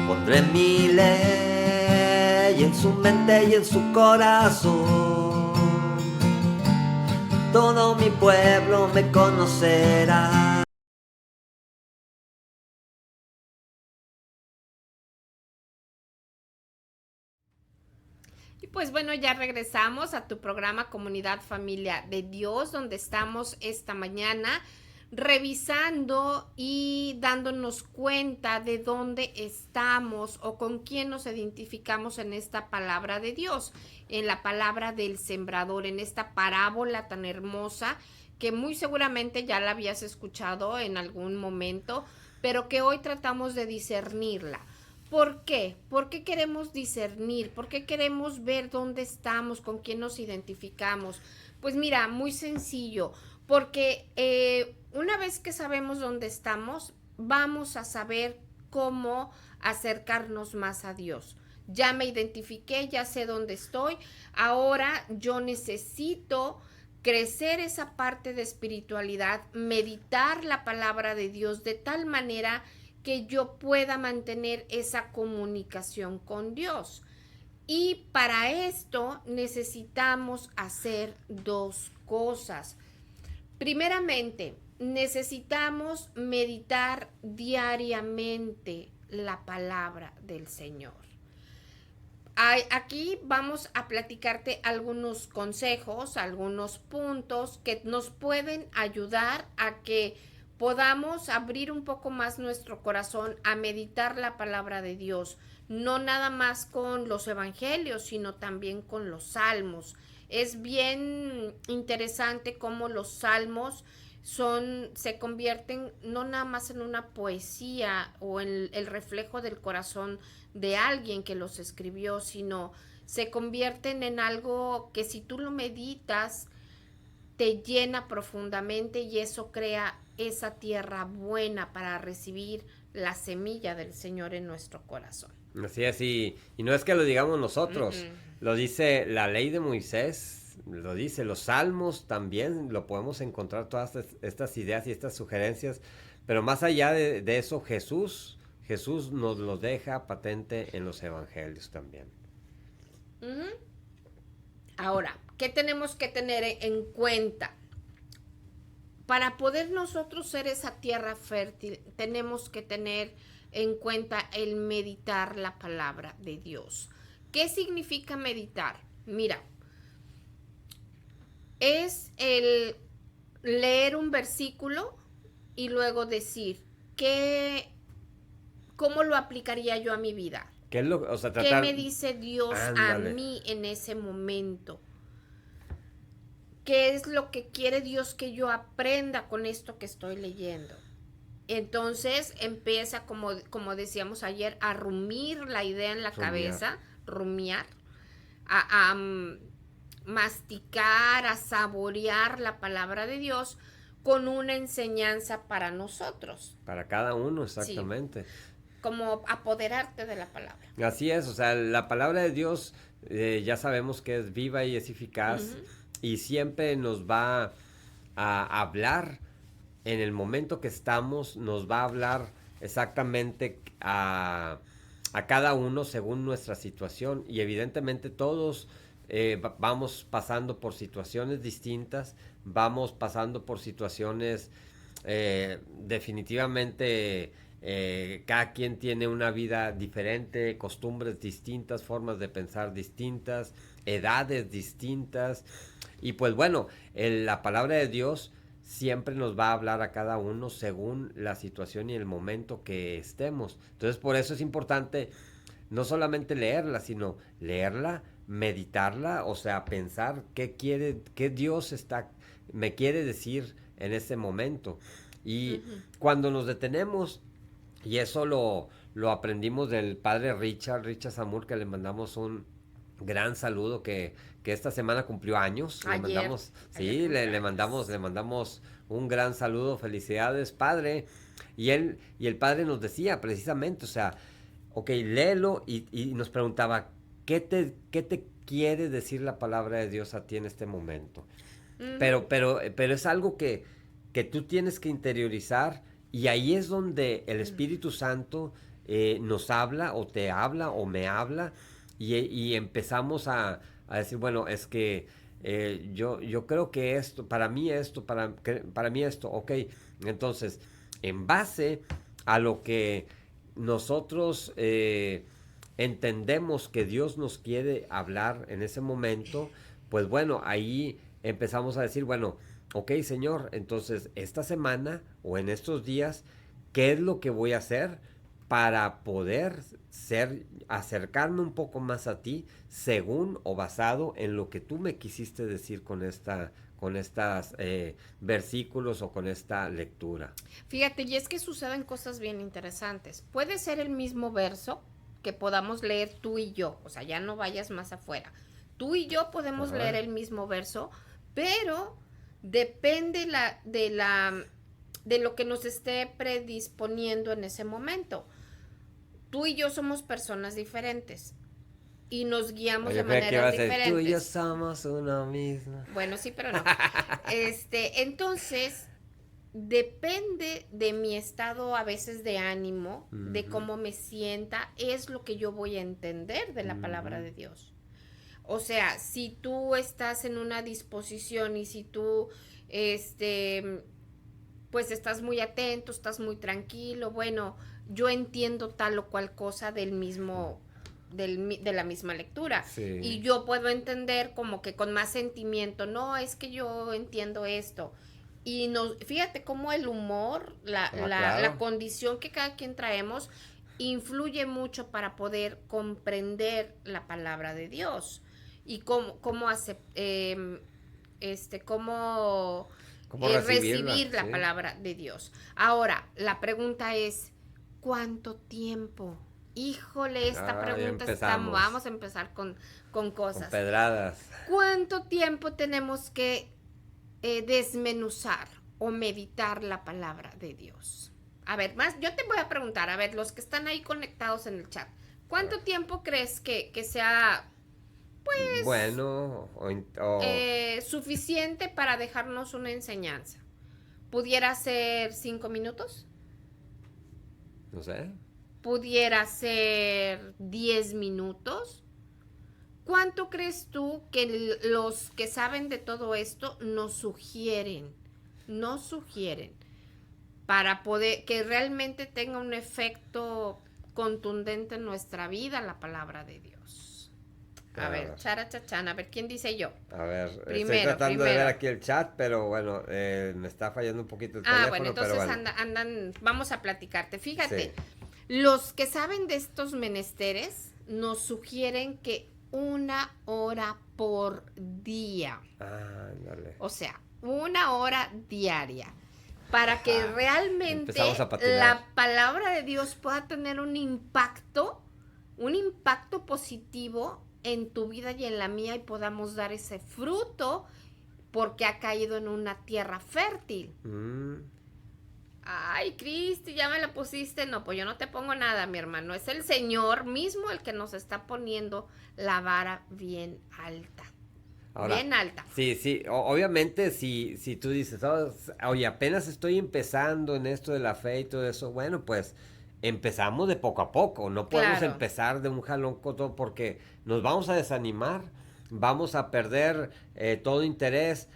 [SPEAKER 3] Pondré mi ley en su mente y en su corazón, todo mi pueblo me conocerá.
[SPEAKER 2] Y pues bueno, ya regresamos a tu programa Comunidad Familia de Dios, donde estamos esta mañana revisando y dándonos cuenta de dónde estamos o con quién nos identificamos en esta palabra de Dios, en la palabra del sembrador, en esta parábola tan hermosa que muy seguramente ya la habías escuchado en algún momento, pero que hoy tratamos de discernirla. ¿Por qué? ¿Por qué queremos discernir? ¿Por qué queremos ver dónde estamos, con quién nos identificamos? Pues mira, muy sencillo, porque una vez que sabemos dónde estamos, vamos a saber cómo acercarnos más a Dios. Ya me identifiqué, ya sé dónde estoy, ahora yo necesito crecer esa parte de espiritualidad, meditar la palabra de Dios de tal manera que yo pueda mantener esa comunicación con Dios. Y para esto necesitamos hacer dos cosas. Primeramente, necesitamos meditar diariamente la palabra del Señor. Aquí vamos a platicarte algunos consejos, algunos puntos que nos pueden ayudar a que podamos abrir un poco más nuestro corazón a meditar la palabra de Dios, no nada más con los evangelios, sino también con los salmos. Es bien interesante cómo los salmos se convierten no nada más en una poesía o en el reflejo del corazón de alguien que los escribió, sino se convierten en algo que si tú lo meditas, te llena profundamente y eso crea esa tierra buena para recibir la semilla del Señor en nuestro corazón.
[SPEAKER 1] Así es, y no es que lo digamos nosotros, lo dice la ley de Moisés, lo dice los salmos también, lo podemos encontrar todas estas ideas y estas sugerencias, pero más allá de eso, Jesús nos lo deja patente en los evangelios también.
[SPEAKER 2] Ahora, ¿qué tenemos que tener en cuenta? Para poder nosotros ser esa tierra fértil, tenemos que tener en cuenta el meditar la palabra de Dios. ¿Qué significa meditar? Mira, es el leer un versículo y luego decir, ¿cómo lo aplicaría yo a mi vida?
[SPEAKER 1] ¿Qué
[SPEAKER 2] me dice Dios a mí en ese momento? ¿Qué es lo que quiere Dios que yo aprenda con esto que estoy leyendo? Entonces empieza, como decíamos ayer, a rumir la idea en la cabeza, rumiar, a masticar, a saborear la palabra de Dios con una enseñanza para nosotros.
[SPEAKER 1] Para cada uno, exactamente.
[SPEAKER 2] Sí, como apoderarte de la palabra.
[SPEAKER 1] Así es, o sea, la palabra de Dios ya sabemos que es viva y es eficaz y siempre nos va a hablar en el momento que estamos, nos va a hablar exactamente a cada uno según nuestra situación y evidentemente todos vamos pasando por situaciones distintas, vamos pasando por situaciones definitivamente cada quien tiene una vida diferente, costumbres distintas, formas de pensar distintas, edades distintas y pues bueno, la palabra de Dios siempre nos va a hablar a cada uno según la situación y el momento que estemos. Entonces por eso es importante no solamente leerla, sino leerla, meditarla, o sea, pensar qué Dios me quiere decir en ese momento. Y cuando nos detenemos, y eso lo aprendimos del padre Richard Samur, que le mandamos un gran saludo, que esta semana cumplió años.
[SPEAKER 2] Ayer.
[SPEAKER 1] Le mandamos un gran saludo, felicidades, padre. Y el padre nos decía precisamente, o sea, ok, léelo y nos preguntaba, qué te quiere decir la palabra de Dios a ti en este momento.
[SPEAKER 2] Ujú.
[SPEAKER 1] Pero es algo que tú tienes que interiorizar, y ahí es donde el Espíritu Santo nos habla o te habla o me habla, y empezamos a decir, bueno, es que yo creo que para mí esto, ok. Entonces, en base a lo que nosotros entendemos que Dios nos quiere hablar en ese momento, pues bueno, ahí empezamos a decir, bueno, ok, Señor, entonces esta semana o en estos días, ¿qué es lo que voy a hacer para poder acercarme un poco más a ti, según o basado en lo que tú me quisiste decir con estas versículos o con esta lectura?
[SPEAKER 2] Fíjate, y es que suceden cosas bien interesantes. Puede ser el mismo verso que podamos leer tú y yo, o sea, ya no vayas más afuera. Tú y yo podemos leer
[SPEAKER 1] Ajá.
[SPEAKER 2] el mismo verso, pero depende de lo que nos esté predisponiendo en ese momento. Tú y yo somos personas diferentes y nos guiamos de
[SPEAKER 1] Yo creo que iba
[SPEAKER 2] maneras
[SPEAKER 1] a ser, tú y yo
[SPEAKER 2] diferentes.
[SPEAKER 1] somos uno mismo.
[SPEAKER 2] Bueno, sí, pero no. Entonces, depende de mi estado a veces de ánimo, de
[SPEAKER 1] Ujú,
[SPEAKER 2] cómo me sienta, es lo que yo voy a entender de la palabra
[SPEAKER 1] ujú.
[SPEAKER 2] de Dios. O sea, si tú estás en una disposición y si tú, pues estás muy atento, estás muy tranquilo, bueno, yo entiendo tal o cual cosa de la misma lectura. Y
[SPEAKER 1] Sí.
[SPEAKER 2] yo puedo entender como que con más sentimiento, no, es que yo entiendo esto. Y fíjate cómo el humor, la
[SPEAKER 1] Claro.
[SPEAKER 2] condición que cada quien traemos, influye mucho para poder comprender la palabra de Dios y cómo
[SPEAKER 1] ¿Cómo recibirla?
[SPEAKER 2] recibir la
[SPEAKER 1] Sí.
[SPEAKER 2] palabra de Dios. Ahora, la pregunta es, ¿cuánto tiempo? Híjole, esta
[SPEAKER 1] Ah, ya
[SPEAKER 2] pregunta
[SPEAKER 1] empezamos.
[SPEAKER 2] vamos a empezar con
[SPEAKER 1] Con
[SPEAKER 2] cosas.
[SPEAKER 1] pedradas.
[SPEAKER 2] ¿Cuánto tiempo tenemos que desmenuzar o meditar la palabra de Dios? A ver, yo te voy a preguntar, a ver, los que están ahí conectados en el chat, ¿cuánto tiempo crees que sea
[SPEAKER 1] Bueno,
[SPEAKER 2] suficiente para dejarnos una enseñanza? ¿Pudiera ser 5 minutos?
[SPEAKER 1] no sé.
[SPEAKER 2] ¿Pudiera ser 10 minutos? ¿Cuánto crees tú que los que saben de todo esto nos sugieren para poder que realmente tenga un efecto contundente en nuestra vida la palabra de Dios? A ver, charachachán, a ver, ¿quién dice yo?
[SPEAKER 1] A ver, estoy
[SPEAKER 2] Primero,
[SPEAKER 1] tratando de ver
[SPEAKER 2] primero.
[SPEAKER 1] aquí el chat, pero bueno, me está fallando un poquito el
[SPEAKER 2] Bueno,
[SPEAKER 1] teléfono, pero
[SPEAKER 2] entonces
[SPEAKER 1] bueno.
[SPEAKER 2] vamos a platicarte.
[SPEAKER 1] Sí.
[SPEAKER 2] Fíjate, los que saben de estos menesteres nos sugieren que 1 hora por día,
[SPEAKER 1] Ándale.
[SPEAKER 2] o sea, 1 hora diaria, para que
[SPEAKER 1] Ajá.
[SPEAKER 2] realmente
[SPEAKER 1] Empezamos a patinar.
[SPEAKER 2] la palabra de Dios pueda tener un impacto positivo en tu vida y en la mía y podamos dar ese fruto porque ha caído en una tierra fértil. Ay, Cristi, ya me la pusiste. No, pues yo no te pongo nada, mi hermano. Es el Señor mismo el que nos está poniendo la vara bien alta.
[SPEAKER 1] Ahora,
[SPEAKER 2] bien alta.
[SPEAKER 1] sí, obviamente si tú dices, oye, apenas estoy empezando en esto de la fe y todo eso, bueno, pues empezamos de poco a poco, no podemos
[SPEAKER 2] Claro.
[SPEAKER 1] empezar de un jalón con todo porque nos vamos a desanimar, vamos a perder todo interés,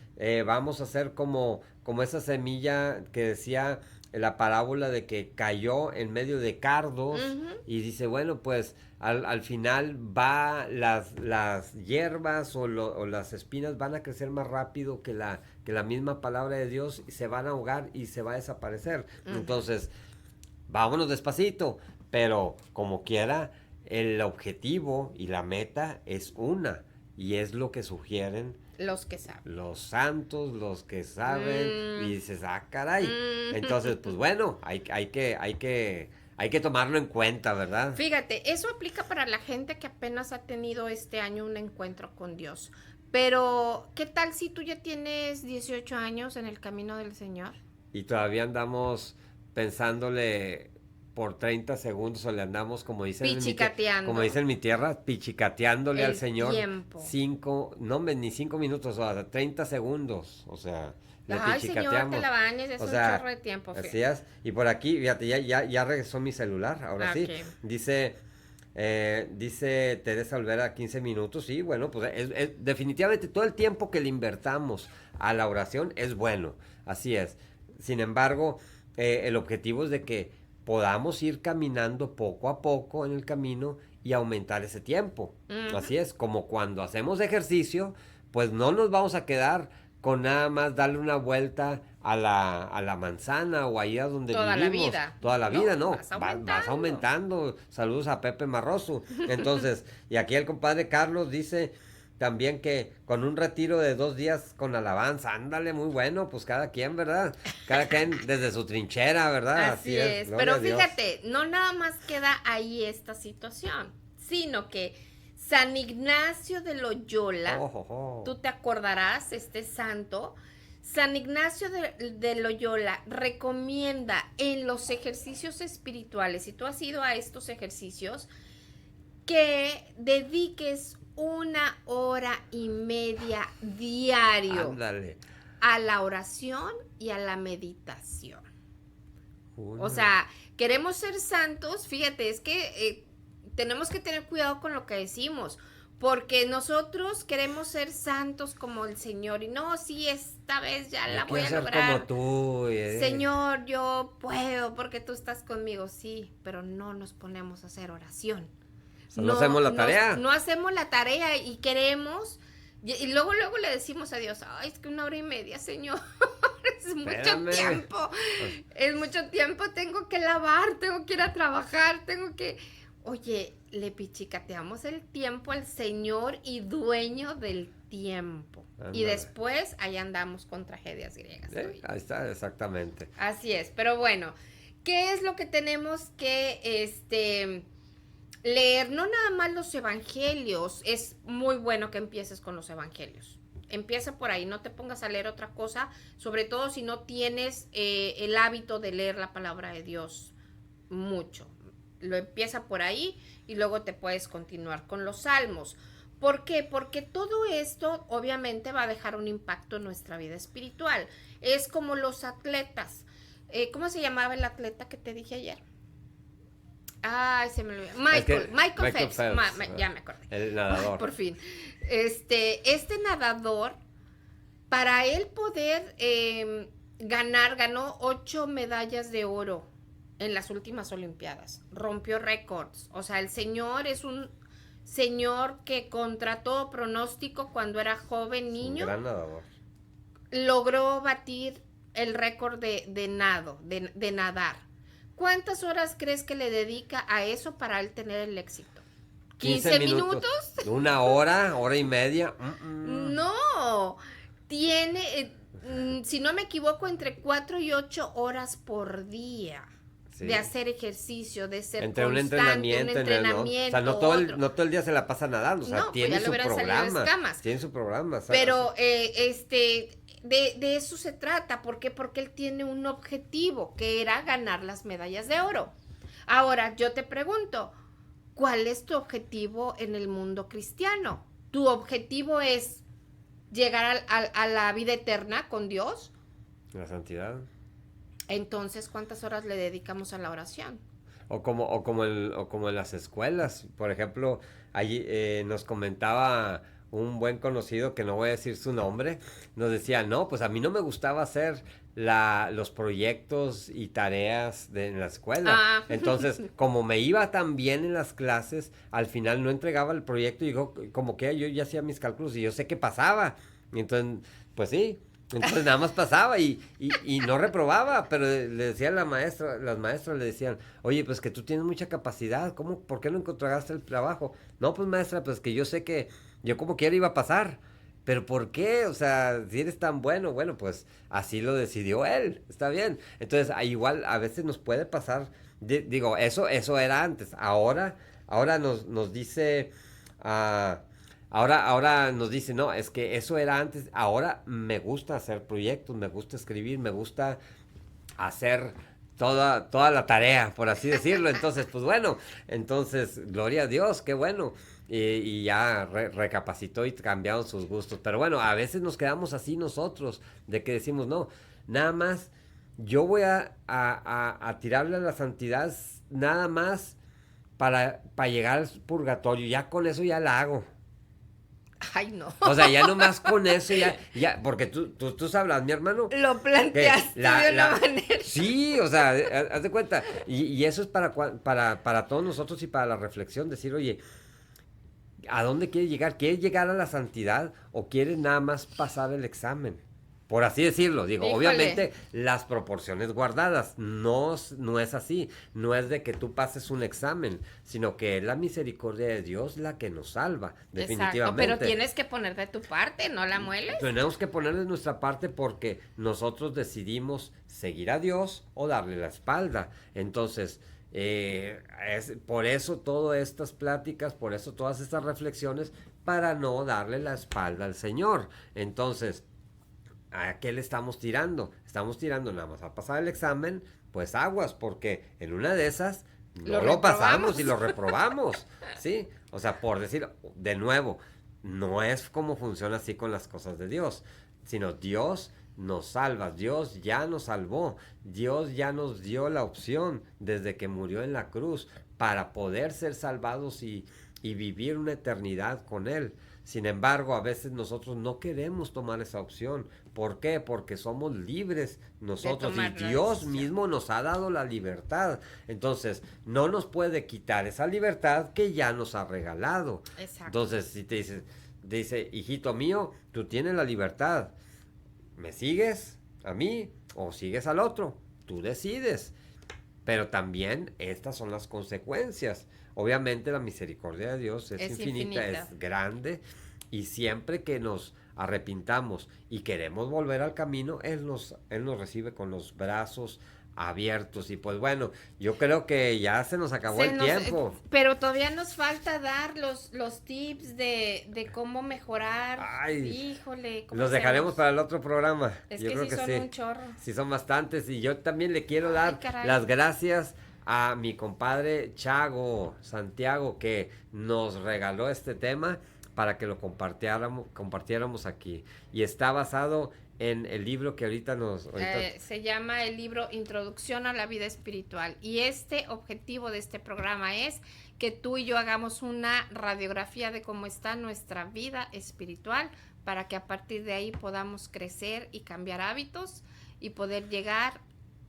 [SPEAKER 1] vamos a ser como esa semilla que decía la parábola de que cayó en medio de cardos
[SPEAKER 2] Ujú.
[SPEAKER 1] y dice, bueno, pues al final las hierbas o las espinas van a crecer más rápido que la misma palabra de Dios y se van a ahogar y se va a desaparecer.
[SPEAKER 2] Ujú.
[SPEAKER 1] Entonces, vámonos despacito, pero como quiera, el objetivo y la meta es una, y es lo que sugieren
[SPEAKER 2] Los que saben.
[SPEAKER 1] los santos, los que saben, y dices, caray.
[SPEAKER 2] Mm.
[SPEAKER 1] Entonces, pues bueno, hay que tomarlo en cuenta, ¿verdad?
[SPEAKER 2] Fíjate, eso aplica para la gente que apenas ha tenido este año un encuentro con Dios. Pero, ¿qué tal si tú ya tienes 18 años en el camino del Señor?
[SPEAKER 1] Y todavía andamos pensándole por 30 segundos o le andamos, como dicen
[SPEAKER 2] Pichicateando.
[SPEAKER 1] como dicen en mi tierra, pichicateándole al Señor
[SPEAKER 2] tiempo.
[SPEAKER 1] ni 5 minutos, o sea, 30 segundos, o sea, le
[SPEAKER 2] Ay, Señor,
[SPEAKER 1] pichicateamos.
[SPEAKER 2] te la bañes, es
[SPEAKER 1] O
[SPEAKER 2] un
[SPEAKER 1] sea,
[SPEAKER 2] chorro de tiempo.
[SPEAKER 1] así es. Y por aquí, fíjate, ya regresó mi celular, ahora sí. Dice Teresa Olvera, 15 minutos. Sí, bueno, pues definitivamente todo el tiempo que le invertamos a la oración es bueno, así es. Sin embargo, el objetivo es de que podamos ir caminando poco a poco en el camino y aumentar ese tiempo. Así es, como cuando hacemos ejercicio, pues no nos vamos a quedar con nada más darle una vuelta a la manzana o ahí a donde
[SPEAKER 2] toda
[SPEAKER 1] vivimos. Toda la vida, ¿no?
[SPEAKER 2] Vas
[SPEAKER 1] aumentando. Saludos a Pepe Marroso. Entonces, y aquí el compadre Carlos dice también que con un retiro de 2 días con alabanza, ándale, muy bueno, pues cada quien, ¿verdad? Cada quien desde su trinchera, ¿verdad?
[SPEAKER 2] Así es. Pero fíjate, no nada más queda ahí esta situación, sino que San Ignacio de Loyola, tú te acordarás, este santo, San Ignacio de Loyola recomienda en los ejercicios espirituales, si tú has ido a estos ejercicios, que dediques 1.5 horas diario.
[SPEAKER 1] Ándale.
[SPEAKER 2] A la oración y a la meditación. O sea, queremos ser santos, fíjate, es que tenemos que tener cuidado con lo que decimos, porque nosotros queremos ser santos como el Señor, y no, sí, esta vez ya la voy a lograr.
[SPEAKER 1] Como tú,
[SPEAKER 2] Señor, yo puedo porque tú estás conmigo, sí, pero no nos ponemos a hacer oración.
[SPEAKER 1] No hacemos la tarea.
[SPEAKER 2] No hacemos la tarea y queremos, y luego le decimos a Dios, ay, es que 1.5 horas, Señor, es mucho tiempo, es mucho tiempo, tengo que lavar, tengo que ir a trabajar, oye, le pichicateamos el tiempo al Señor y dueño del tiempo. Andale. Y después ahí andamos con tragedias griegas.
[SPEAKER 1] Ahí está, exactamente.
[SPEAKER 2] Así es, pero bueno, ¿qué es lo que tenemos que leer? No nada más los evangelios, es muy bueno que empieces con los evangelios. Empieza por ahí, no te pongas a leer otra cosa, sobre todo si no tienes el hábito de leer la palabra de Dios mucho. Lo empieza por ahí y luego te puedes continuar con los salmos. ¿Por qué? Porque todo esto obviamente va a dejar un impacto en nuestra vida espiritual. Es como los atletas. ¿Cómo se llamaba el atleta que te dije ayer? Ay, se me olvidó. Michael Phelps. Ya me acordé.
[SPEAKER 1] El nadador.
[SPEAKER 2] Ay, por fin. Este nadador, para él poder ganó 8 medallas de oro en las últimas Olimpiadas. Rompió récords. O sea, el señor es un señor que contra todo pronóstico, cuando era joven niño,
[SPEAKER 1] un gran nadador,
[SPEAKER 2] logró batir el récord de nadar. ¿Cuántas horas crees que le dedica a eso para él tener el éxito? 15 minutos.
[SPEAKER 1] 1 hora, hora y media.
[SPEAKER 2] No, tiene, si no me equivoco, entre 4 y 8 horas por día. Sí. De hacer ejercicio, de ser
[SPEAKER 1] entre
[SPEAKER 2] constante,
[SPEAKER 1] un entrenamiento, ¿no? O sea, no todo el día se la pasa nadando, o sea, tiene su programa. Tiene su programa.
[SPEAKER 2] Pero de eso se trata. ¿Por qué? Porque él tiene un objetivo, que era ganar las medallas de oro. Ahora, yo te pregunto, ¿cuál es tu objetivo en el mundo cristiano? ¿Tu objetivo es llegar a la vida eterna con Dios?
[SPEAKER 1] La santidad.
[SPEAKER 2] Entonces, ¿cuántas horas le dedicamos a la oración?
[SPEAKER 1] O como en las escuelas. Por ejemplo, allí nos comentaba un buen conocido, que no voy a decir su nombre, nos decía, no, pues a mí no me gustaba hacer los proyectos y tareas en la escuela. Entonces, como me iba tan bien en las clases, al final no entregaba el proyecto y como que yo ya hacía mis cálculos y yo sé qué pasaba. Y entonces, pues sí. Entonces nada más pasaba y no reprobaba, pero le decía las maestras le decían, oye, pues que tú tienes mucha capacidad, ¿por qué no encontraste el trabajo? No, pues maestra, pues que yo sé que yo como quiera iba a pasar, pero ¿por qué? O sea, si eres tan bueno, pues así lo decidió él, está bien. Entonces, igual a veces nos puede pasar, digo, eso era antes, ahora nos dice... Ahora nos dice, no, es que eso era antes, ahora me gusta hacer proyectos, me gusta escribir, me gusta hacer toda la tarea, por así decirlo. Entonces, pues bueno, gloria a Dios, qué bueno. Y ya recapacitó y cambiaron sus gustos. Pero bueno, a veces nos quedamos así nosotros, de que decimos, no, nada más, yo voy a tirarle a la santidad nada más para llegar al purgatorio. Ya con eso ya la hago.
[SPEAKER 2] Ay, no.
[SPEAKER 1] O sea, ya nomás con eso, ya, porque tú sabrás, mi hermano.
[SPEAKER 2] Lo planteaste de una manera.
[SPEAKER 1] Sí, o sea, haz de cuenta. Y eso es para todos nosotros y para la reflexión, decir, oye, ¿a dónde quieres llegar? ¿Quieres llegar a la santidad o quieres nada más pasar el examen? Por así decirlo, digo,
[SPEAKER 2] Híjole.
[SPEAKER 1] obviamente las proporciones guardadas, no es así, no es de que tú pases un examen, sino que es la misericordia de Dios la que nos salva, definitivamente.
[SPEAKER 2] Exacto, pero tienes que poner de tu parte, no la mueles.
[SPEAKER 1] Tenemos que poner de nuestra parte porque nosotros decidimos seguir a Dios o darle la espalda. Entonces, por eso todas estas pláticas, por eso todas estas reflexiones, para no darle la espalda al Señor. Entonces, ¿a qué le estamos tirando? Estamos tirando nada más a pasar el examen, pues aguas, porque en una de esas no lo pasamos y lo reprobamos, ¿sí? O sea, por decir, de nuevo, no es como funciona así con las cosas de Dios, sino Dios nos salva, Dios ya nos salvó, Dios ya nos dio la opción desde que murió en la cruz para poder ser salvados y vivir una eternidad con Él. Sin embargo, a veces nosotros no queremos tomar esa opción. ¿Por qué? Porque somos libres nosotros y Dios mismo nos ha dado la libertad. Entonces, no nos puede quitar esa libertad que ya nos ha regalado.
[SPEAKER 2] Exacto.
[SPEAKER 1] Entonces, si te dice, hijito mío, tú tienes la libertad. ¿Me sigues a mí o sigues al otro? Tú decides. Pero también estas son las consecuencias. Obviamente la misericordia de Dios es infinita, es grande, y siempre que nos arrepintamos y queremos volver al camino, Él nos recibe con los brazos abiertos. Y pues bueno, yo creo que ya se nos acabó el tiempo.
[SPEAKER 2] Pero todavía nos falta dar los tips de cómo mejorar.
[SPEAKER 1] Ay,
[SPEAKER 2] híjole.
[SPEAKER 1] Los dejaremos para el otro programa.
[SPEAKER 2] Yo creo que son un chorro.
[SPEAKER 1] Sí, son bastantes. Y yo también le quiero dar las gracias a mi compadre Chago Santiago, que nos regaló este tema para que lo compartiéramos aquí. Y está basado en el libro que ahorita
[SPEAKER 2] se llama el libro Introducción a la Vida Espiritual. Y objetivo de este programa es que tú y yo hagamos una radiografía de cómo está nuestra vida espiritual, para que a partir de ahí podamos crecer y cambiar hábitos y poder llegar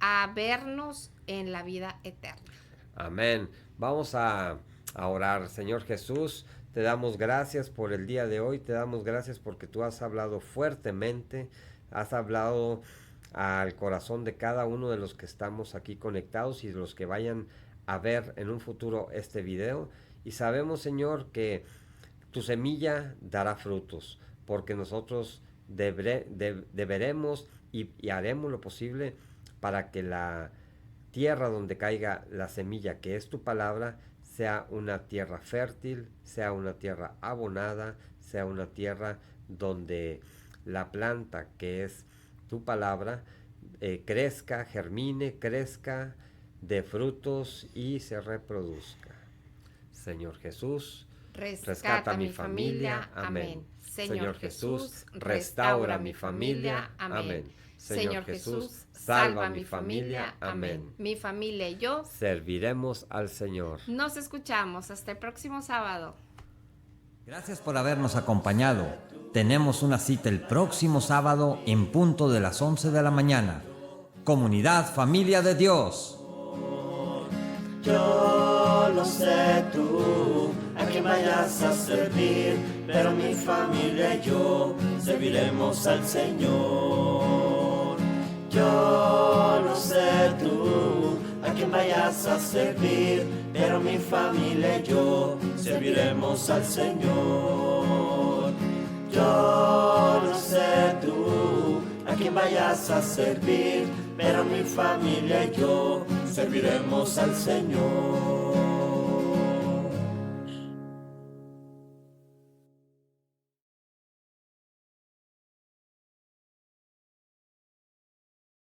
[SPEAKER 2] a vernos en la vida eterna.
[SPEAKER 1] Amén. Vamos a orar. Señor Jesús, te damos gracias por el día de hoy, te damos gracias porque tú has hablado fuertemente, has hablado al corazón de cada uno de los que estamos aquí conectados y de los que vayan a ver en un futuro este video. Y sabemos, Señor, que tu semilla dará frutos, porque nosotros deberemos y haremos lo posible para que la tierra donde caiga la semilla, que es tu palabra, sea una tierra fértil, sea una tierra abonada, sea una tierra donde la planta, que es tu palabra, crezca, germine, crezca, dé frutos y se reproduzca. Señor Jesús, rescata mi familia. Amén.
[SPEAKER 2] Señor Jesús, restaura mi familia. Amén.
[SPEAKER 1] Señor Jesús, salva mi familia. Amén.
[SPEAKER 2] Mi familia y yo
[SPEAKER 1] serviremos al Señor.
[SPEAKER 2] Nos escuchamos hasta el próximo sábado.
[SPEAKER 3] Gracias por habernos acompañado. Tenemos una cita el próximo sábado en punto de las 11 de la mañana. Comunidad Familia de Dios.
[SPEAKER 4] Yo no sé tú a quién vayas a servir, pero mi familia y yo serviremos al Señor. Yo no sé tú a quién vayas a servir, pero mi familia y yo serviremos al Señor. Yo no sé tú a quién vayas a servir, pero mi familia y yo serviremos al Señor.